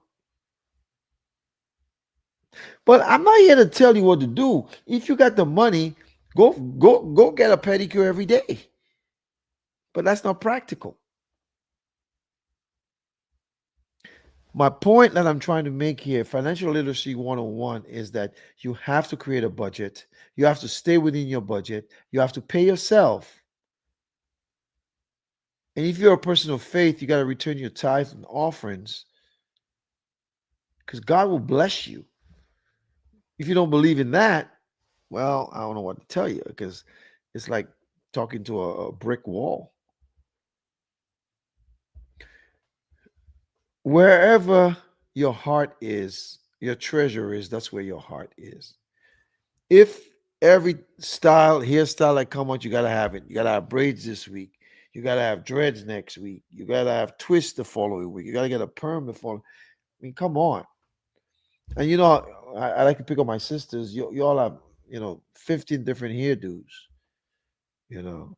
But I'm not here to tell you what to do. If you got the money, go get a pedicure every day. But that's not practical. My point that I'm trying to make here, financial literacy 101, is that you have to create a budget. You have to stay within your budget. You have to pay yourself. And if you're a person of faith, you got to return your tithes and offerings because God will bless you. If you don't believe in that, well, I don't know what to tell you because it's like talking to a brick wall. Wherever your heart is, your treasure is, that's where your heart is. If every hairstyle that come out, you gotta have it. You gotta have braids this week. You gotta have dreads next week. You gotta have twists the following week. You gotta get a perm the following. I mean, come on. And I like to pick on my sisters. You all have 15 different hairdos. You know,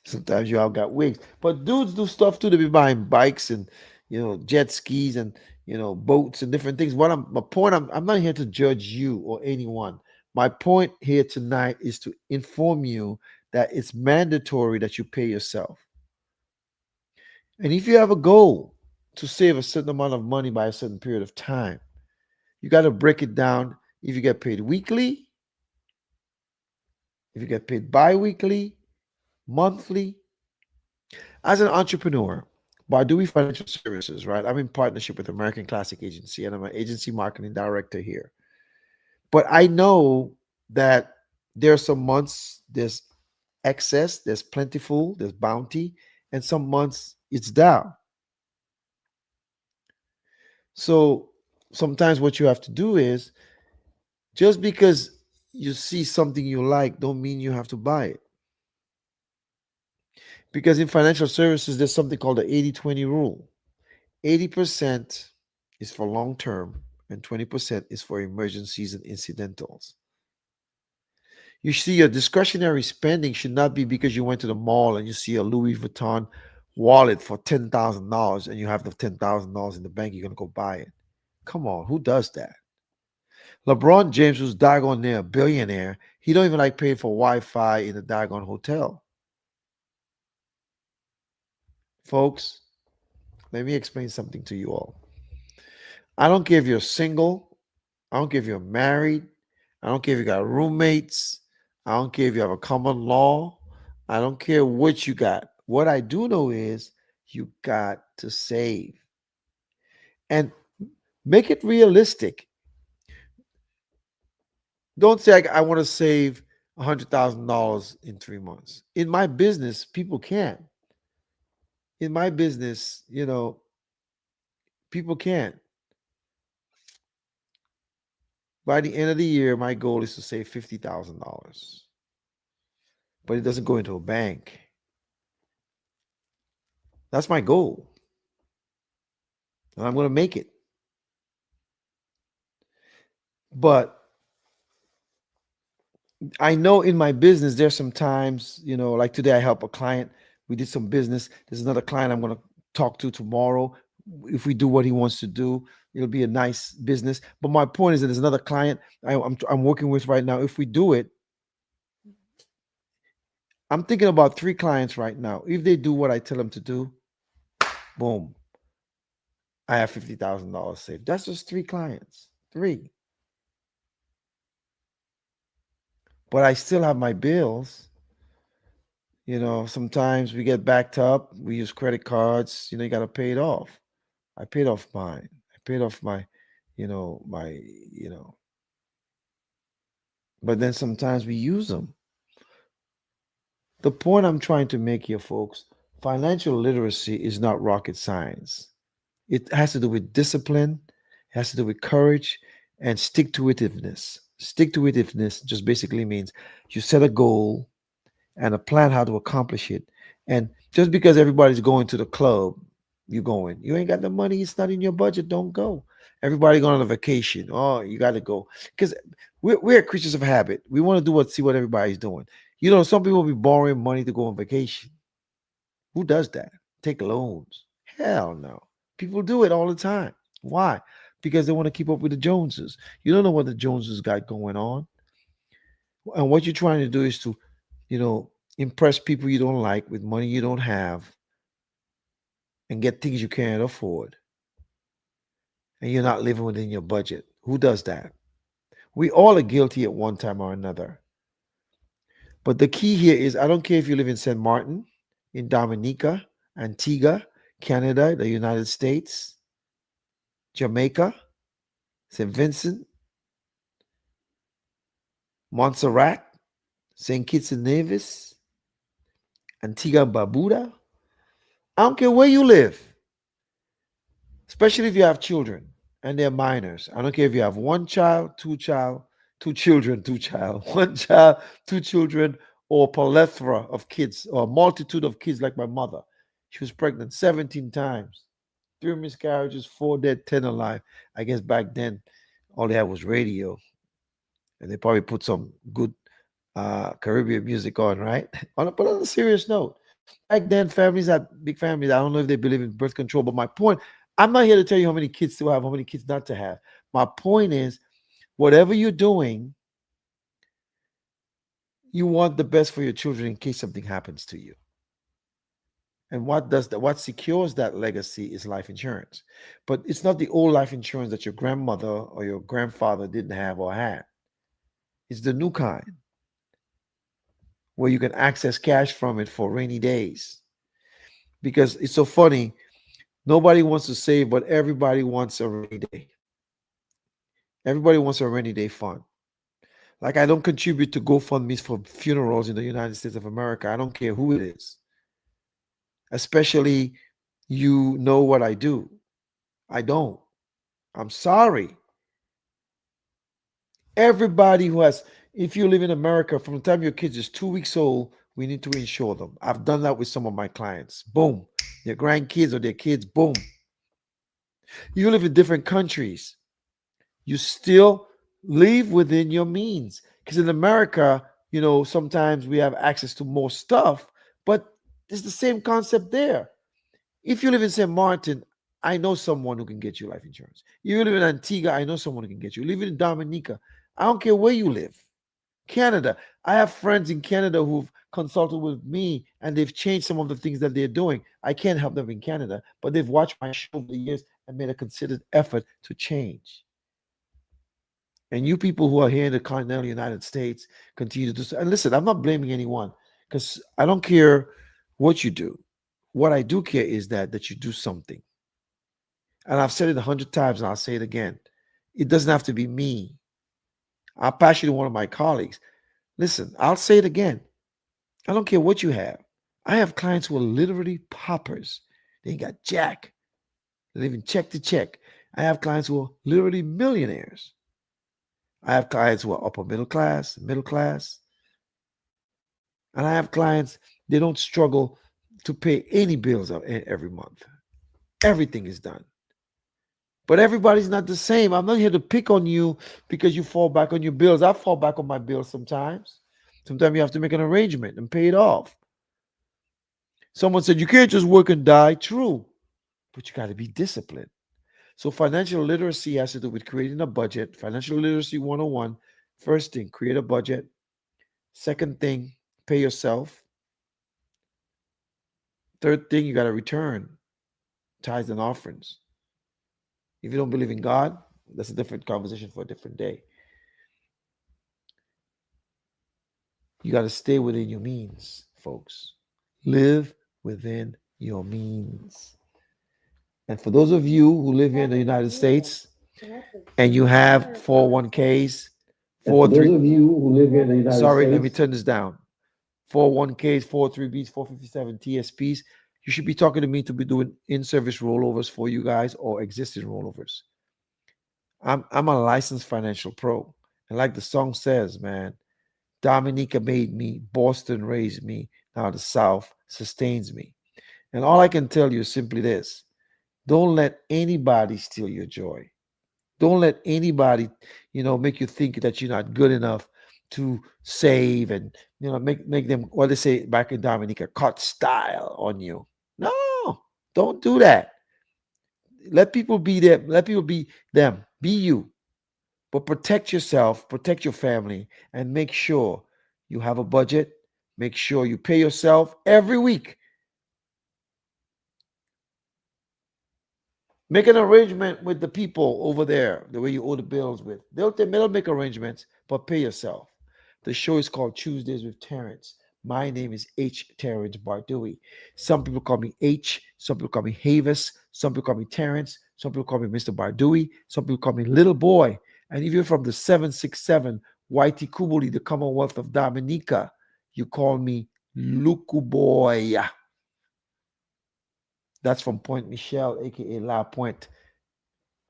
Sometimes you all got wigs, but dudes do stuff too. They be buying bikes and jet skis and boats and different things. My point? I'm not here to judge you or anyone. My point here tonight is to inform you that it's mandatory that you pay yourself. And if you have a goal to save a certain amount of money by a certain period of time, you got to break it down. If you get paid weekly, if you get paid bi-weekly, monthly, as an entrepreneur, Bardui Financial Services, right? I'm in partnership with American Classic Agency, and I'm an agency marketing director here. But I know that there are some months there's excess, there's plentiful, there's bounty, and some months it's down. So sometimes what you have to do is just because you see something you like, don't mean you have to buy it. Because in financial services, there's something called the 80-20 rule. 80% is for long term and 20% is for emergencies and incidentals. You see, your discretionary spending should not be because you went to the mall and you see a Louis Vuitton wallet for $10,000 and you have the $10,000 in the bank, you're going to go buy it. Come on, who does that? LeBron James was doggone near a billionaire. He don't even like paying for Wi-Fi in a doggone hotel. Folks, let me explain something to you all. I don't care if you're single. I don't care if you're married. I don't care if you got roommates. I don't care if you have a common law. I don't care what you got. What I do know is you got to save and make it realistic. Don't say, I want to save $100,000 in 3 months. In my business, people can. In my business, people can. By the end of the year, my goal is to save $50,000, but it doesn't go into a bank. That's my goal, and I'm going to make it. But I know in my business, there's some times, like today I help a client. We did some business. There's another client I'm going to talk to tomorrow. If we do what he wants to do, it'll be a nice business. But my point is that there's another client I'm working with right now. If we do it, I'm thinking about three clients right now. If they do what I tell them to do, boom, I have $50,000 saved. That's just three clients, three. But I still have my bills. Sometimes we get backed up. We use credit cards. You got to pay it off. I paid off mine. I paid off my, you know, but then sometimes we use them. The point I'm trying to make here, folks, financial literacy is not rocket science. It has to do with discipline, it has to do with courage and stick to itiveness. Stick to itiveness just basically means you set a goal and a plan how to accomplish it. And just because everybody's going to the club, you're going. You ain't got the money, it's not in your budget, don't go. Everybody going on a vacation. Oh, you got to go. Because we're creatures of habit. We want to see what everybody's doing. Some people be borrowing money to go on vacation. Who does that? Take loans. Hell no. People do it all the time. Why? Because they want to keep up with the Joneses. You don't know what the Joneses got going on. And what you're trying to do is to, you know, impress people you don't like with money you don't have and get things you can't afford. And you're not living within your budget. Who does that? We all are guilty at one time or another. But the key here is I don't care if you live in St. Martin, in Dominica, Antigua, Canada, the United States, Jamaica, St. Vincent, Montserrat, St. Kitts and Nevis, Antigua and Barbuda. I don't care where you live, especially if you have children and they're minors. I don't care if you have one child, two children, one child, two children, or a plethora of kids, or a multitude of kids like my mother. She was pregnant 17 times, three miscarriages, four dead, 10 alive. I guess back then, all they had was radio, and they probably put some good Caribbean music on, right? But on a serious note, back then families had big families. I don't know if they believe in birth control, but my point, I'm not here to tell you how many kids to have, how many kids not to have. My point is, whatever you're doing, you want the best for your children in case something happens to you. And what does that? What secures that legacy is life insurance. But it's not the old life insurance that your grandmother or your grandfather didn't have or had. It's the new kind where you can access cash from it for rainy days. Because it's so funny, nobody wants to save, but everybody wants a rainy day. Everybody wants a rainy day fund. Like I don't contribute to GoFundMe's for funerals in the United States of America. I don't care who it is. Especially you know what I do. I don't. I'm sorry. Everybody who has, if you live in America, from the time your kids is 2 weeks old, we need to insure them. I've done that with some of my clients. Boom. Their grandkids or their kids, boom. You live in different countries. You still live within your means. Because in America, sometimes we have access to more stuff, but it's the same concept there. If you live in St. Martin, I know someone who can get you life insurance. You live in Antigua, I know someone who can get you. You live in Dominica, I don't care where you live. Canada, I have friends in Canada who've consulted with me and they've changed some of the things that they're doing. I can't help them in Canada, but they've watched my show over the years and made a considered effort to change. And you people who are here in the continental United States continue to do so. And listen, I'm not blaming anyone because I don't care what you do. What I do care is that you do something. And I've said it 100 times and I'll say it again. It doesn't have to be me. I'll pass you to one of my colleagues. Listen, I'll say it again. I don't care what you have. I have clients who are literally paupers. They ain't got jack. They're living check to check. I have clients who are literally millionaires. I have clients who are upper middle class, and I have clients, they don't struggle. to pay any bills every month. Everything is done. But everybody's not the same. I'm not here to pick on you because you fall back on your bills. I fall back on my bills sometimes. Sometimes you have to make an arrangement and pay it off. Someone said you can't just work and die. True, but you got to be disciplined. So financial literacy has to do with creating a budget. Financial literacy 101. First thing, create a budget. Second thing, pay yourself. Third thing, you got to return tithes and offerings. If you don't believe in God, that's a different conversation for a different day. You got to stay within your means, folks. Live within your means. And for those of you who live here in the United States and you have 401ks, And for those 43, of you who live here in the United sorry, let me States, turn this down. 401ks, 403bs, 457 TSPs, you should be talking to me to be doing in-service rollovers for you guys or existing rollovers. I'm a licensed financial pro. And like the song says, man, Dominica made me, Boston raised me, now the South sustains me. And all I can tell you is simply this: don't let anybody steal your joy. Don't let anybody, make you think that you're not good enough to save and make them what they say back in Dominica, cut style on you. No, don't do that. Let people be them. Let people be them. Be you. But protect yourself, protect your family, and make sure you have a budget. Make sure you pay yourself every week. Make an arrangement with the people over there, the way you owe the bills with. They'll make arrangements, but pay yourself. The show is called Tuesdays with Terrence. My name is H. Terrence Bardui. Some people call me H. Some people call me Havis. Some people call me Terrence. Some people call me Mr. Bardui. Some people call me Little Boy. And if you're from the 767 Whitey Kubuli, the Commonwealth of Dominica, you call me Luku Boy. That's from Point Michelle, aka La Pointe.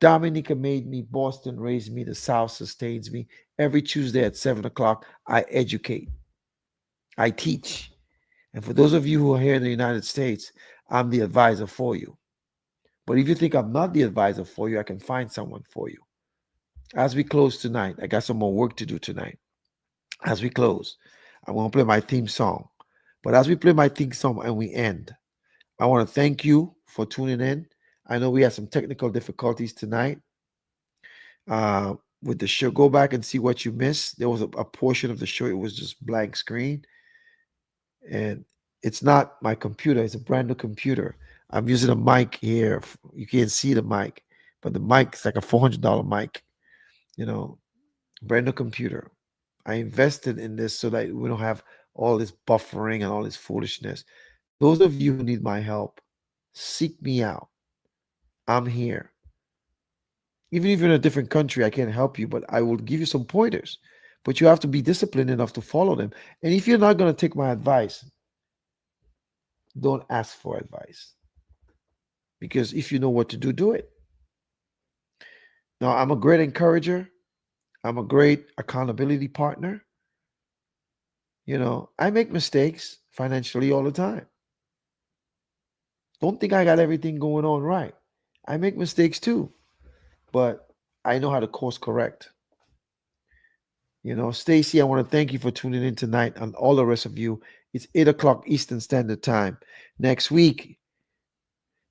Dominica made me, Boston raised me, the South sustains me. Every Tuesday at 7 o'clock, I educate, I teach. And for those of you who are here in the United States, I'm the advisor for you. But if you think I'm not the advisor for you, I can find someone for you. As we close tonight, I got some more work to do tonight. As we close, I'm going to play my theme song. But as we play my theme song and we end, I want to thank you for tuning in. I know we had some technical difficulties tonight with the show. Go back and see what you missed. There was a portion of the show, it was just blank screen. And it's not my computer, it's a brand new computer. I'm using a mic here. You can't see the mic, but the mic is like a $400 mic, you know, brand new computer. I invested in this so that we don't have all this buffering and all this foolishness. Those of you who need my help, seek me out. I'm here. Even if you're in a different country, I can't help you, but I will give you some pointers. But you have to be disciplined enough to follow them. And if you're not going to take my advice, don't ask for advice. Because if you know what to do, do it. Now, I'm a great encourager. I'm a great accountability partner. I make mistakes financially all the time. Don't think I got everything going on right. I make mistakes too, but I know how to course correct. Stacy, I want to thank you for tuning in tonight, and all the rest of you. It's 8 o'clock Eastern Standard Time. Next week,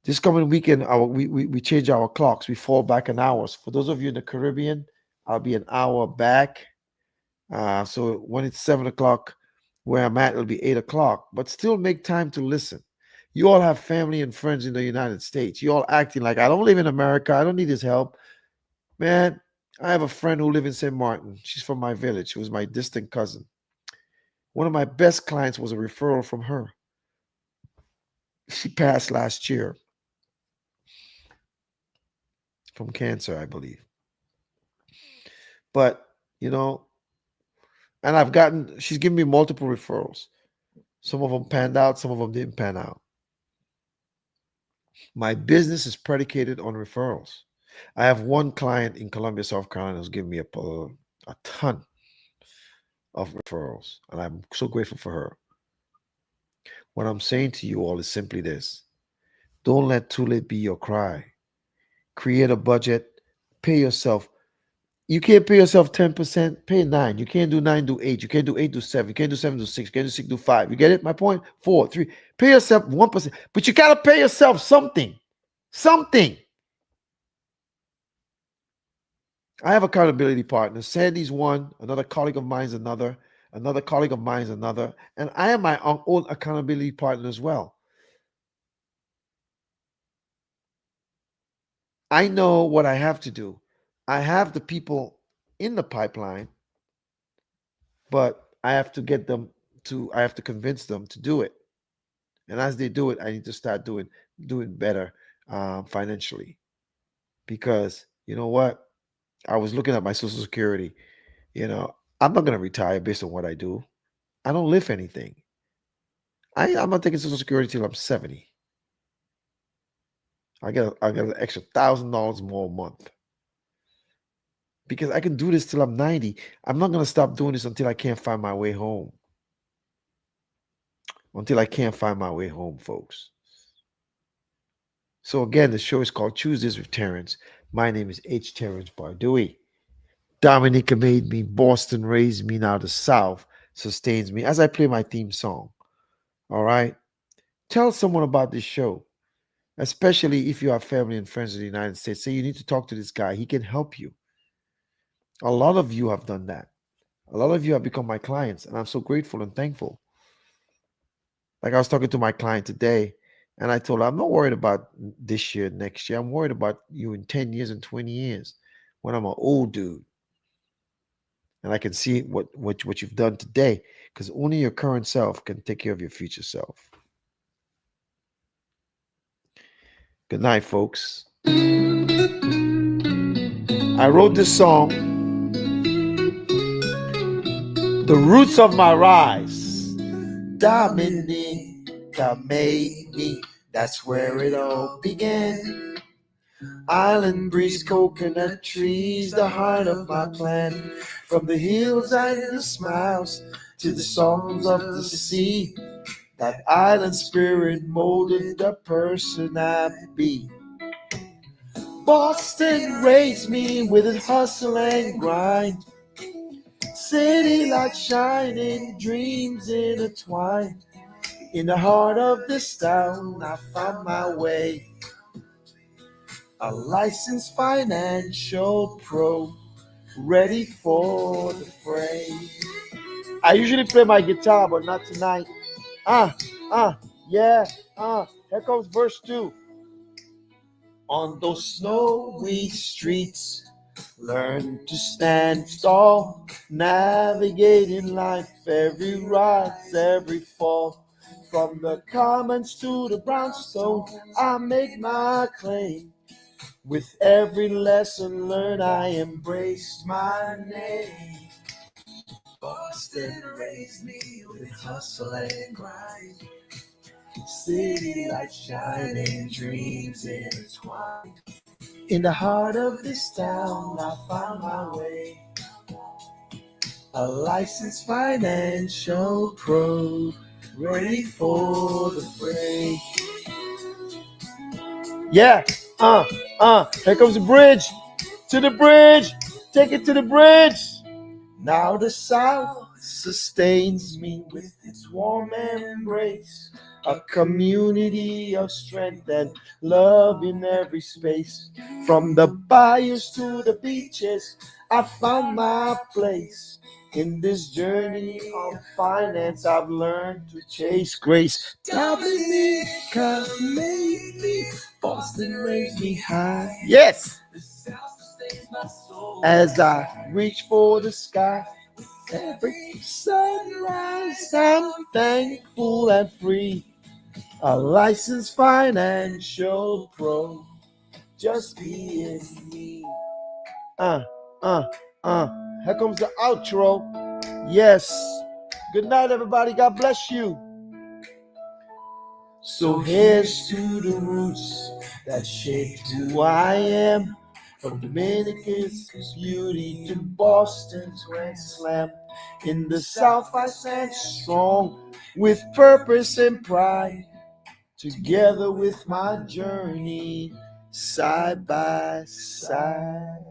this coming weekend, we change our clocks. We fall back an hour. So for those of you in the Caribbean, I'll be an hour back. So when it's 7 o'clock, where I'm at, it'll be 8 o'clock. But still make time to listen. You all have family and friends in the United States. You all acting like I don't live in America. I don't need his help. Man, I have a friend who lives in St. Martin. She's from my village. She was my distant cousin. One of my best clients was a referral from her. She passed last year from cancer, I believe. But, and she's given me multiple referrals. Some of them panned out, some of them didn't pan out. My business is predicated on referrals. I have one client in Columbia, South Carolina, who's given me a ton of referrals, and I'm so grateful for her. What I'm saying to you all is simply this: don't let too late be your cry. Create a budget, pay yourself. You can't pay yourself 10%, pay 9. You can't do 9, do 8. You can't do 8, do 7. You can't do 7, do 6. You can't do 6, do 5. You get it? My point? 4, 3. Pay yourself 1%. But you gotta pay yourself something. Something. I have accountability partners. Sandy's one, another colleague of mine is another colleague of mine is another. And I am my own accountability partner as well. I know what I have to do. I have the people in the pipeline, but I have to convince them to do it. And as they do it, I need to start doing better financially. Because you know what? I was looking at my Social Security. You know, I'm not gonna retire based on what I do. I don't live anything. I'm not taking Social Security till I'm 70. I get an extra $1,000 more a month because I can do this till I'm 90. I'm not gonna stop doing this until I can't find my way home. Until I can't find my way home, folks. So again, the show is called Tuesdays with Terrence. My name is H. Terrence Bardui. Dominica made me, Boston raised me, now the South sustains me. As I play my theme song, all right? Tell someone about this show, especially if you have family and friends in the United States. Say you need to talk to this guy. He can help you. A lot of you have done that. A lot of you have become my clients, and I'm so grateful and thankful. Like I was talking to my client today, and I told her, I'm not worried about this year, next year. I'm worried about you in 10 years and 20 years when I'm an old dude. And I can see what you've done today because only your current self can take care of your future self. Good night, folks. I wrote this song, The Roots of My Rise. Dominica made me, that's where it all began. Island breeze, coconut trees, the heart of my plan. From the hills and the smiles to the songs of the sea, that island spirit molded the person I be. Boston raised me with its hustle and grind. City light shining, dreams intertwined. In the heart of this town, I found my way. A licensed financial pro, ready for the fray. I usually play my guitar, but not tonight. Ah, yeah, here comes verse 2. On those snowy streets, learn to stand tall, navigating life, every rise, every fall. From the commons to the brownstone, I make my claim. With every lesson learned, I embrace my name. Boston raised me with hustle and grind. City lights shining, dreams intertwined. In the heart of this town, I found my way. A licensed financial pro, ready for the fray. Yeah, here comes the bridge. To the bridge, take it to the bridge. Now the South sustains me with its warm embrace, a community of strength and love in every space. From the bayous to the beaches, I found my place. In this journey of finance, I've learned to chase grace. Dominica made me, Boston raised me high. Yes! As I reach for the sky, every sunrise, I'm thankful and free. A licensed financial pro, just being me. Uh, uh, uh. Here comes the outro. Yes. Good night, everybody. God bless you. So here's to the roots that shaped who I am. From Dominican's beauty to Boston's Grand Slam. In the South I stand strong, with purpose and pride, together with my journey, side by side.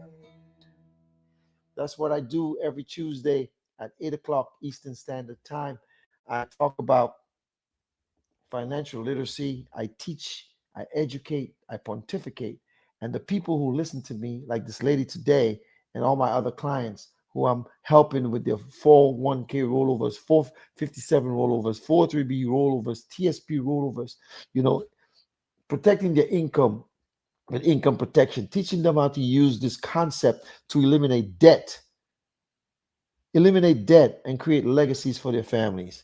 That's what I do every Tuesday at 8 o'clock Eastern Standard Time. I talk about financial literacy. I teach, I educate, I pontificate. And the people who listen to me, like this lady today, and all my other clients who I'm helping with their 401k rollovers, 457 rollovers, 43B rollovers, TSP rollovers, you know, protecting their income with income protection, teaching them how to use this concept to eliminate debt and create legacies for their families.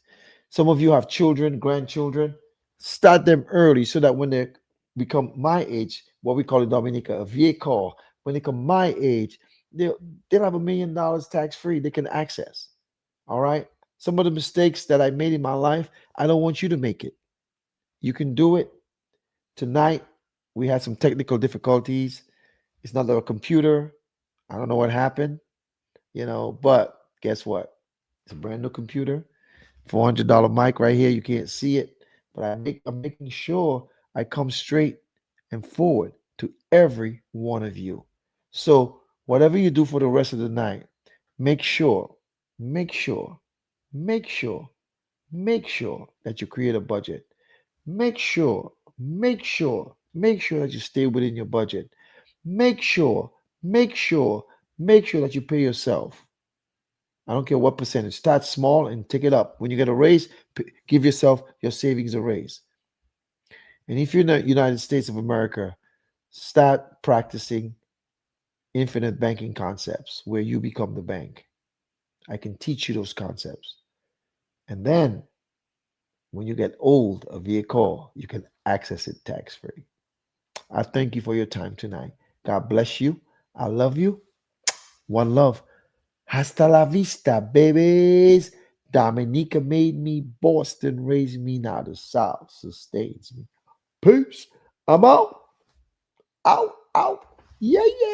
Some of you have children, grandchildren. Start them early so that when they become my age, what we call in Dominica a vehicle, when they come my age, they'll have $1 million tax free they can access. All right. Some of the mistakes that I made in my life, I don't want you to make it. You can do it. Tonight, we had some technical difficulties. It's not a computer. I don't know what happened, but guess what? It's a brand new computer. $400 mic right here. You can't see it, but I'm making sure I come straight and forward to every one of you. So whatever you do for the rest of the night, make sure, make sure, make sure, make sure that you create a budget. Make sure that you stay within your budget. Make sure, make sure, make sure that you pay yourself. I don't care what percentage. Start small and take it up. When you get a raise, give yourself your savings a raise. And if you're in the United States of America, start practicing infinite banking concepts where you become the bank. I can teach you those concepts. And then when you get old, a vehicle, you can access it tax free. I thank you for your time tonight. God bless you. I love you. One love. Hasta la vista, babies. Dominica made me, Boston raised me, now the South sustains me. Peace. I'm out. Out, out. Yeah, yeah.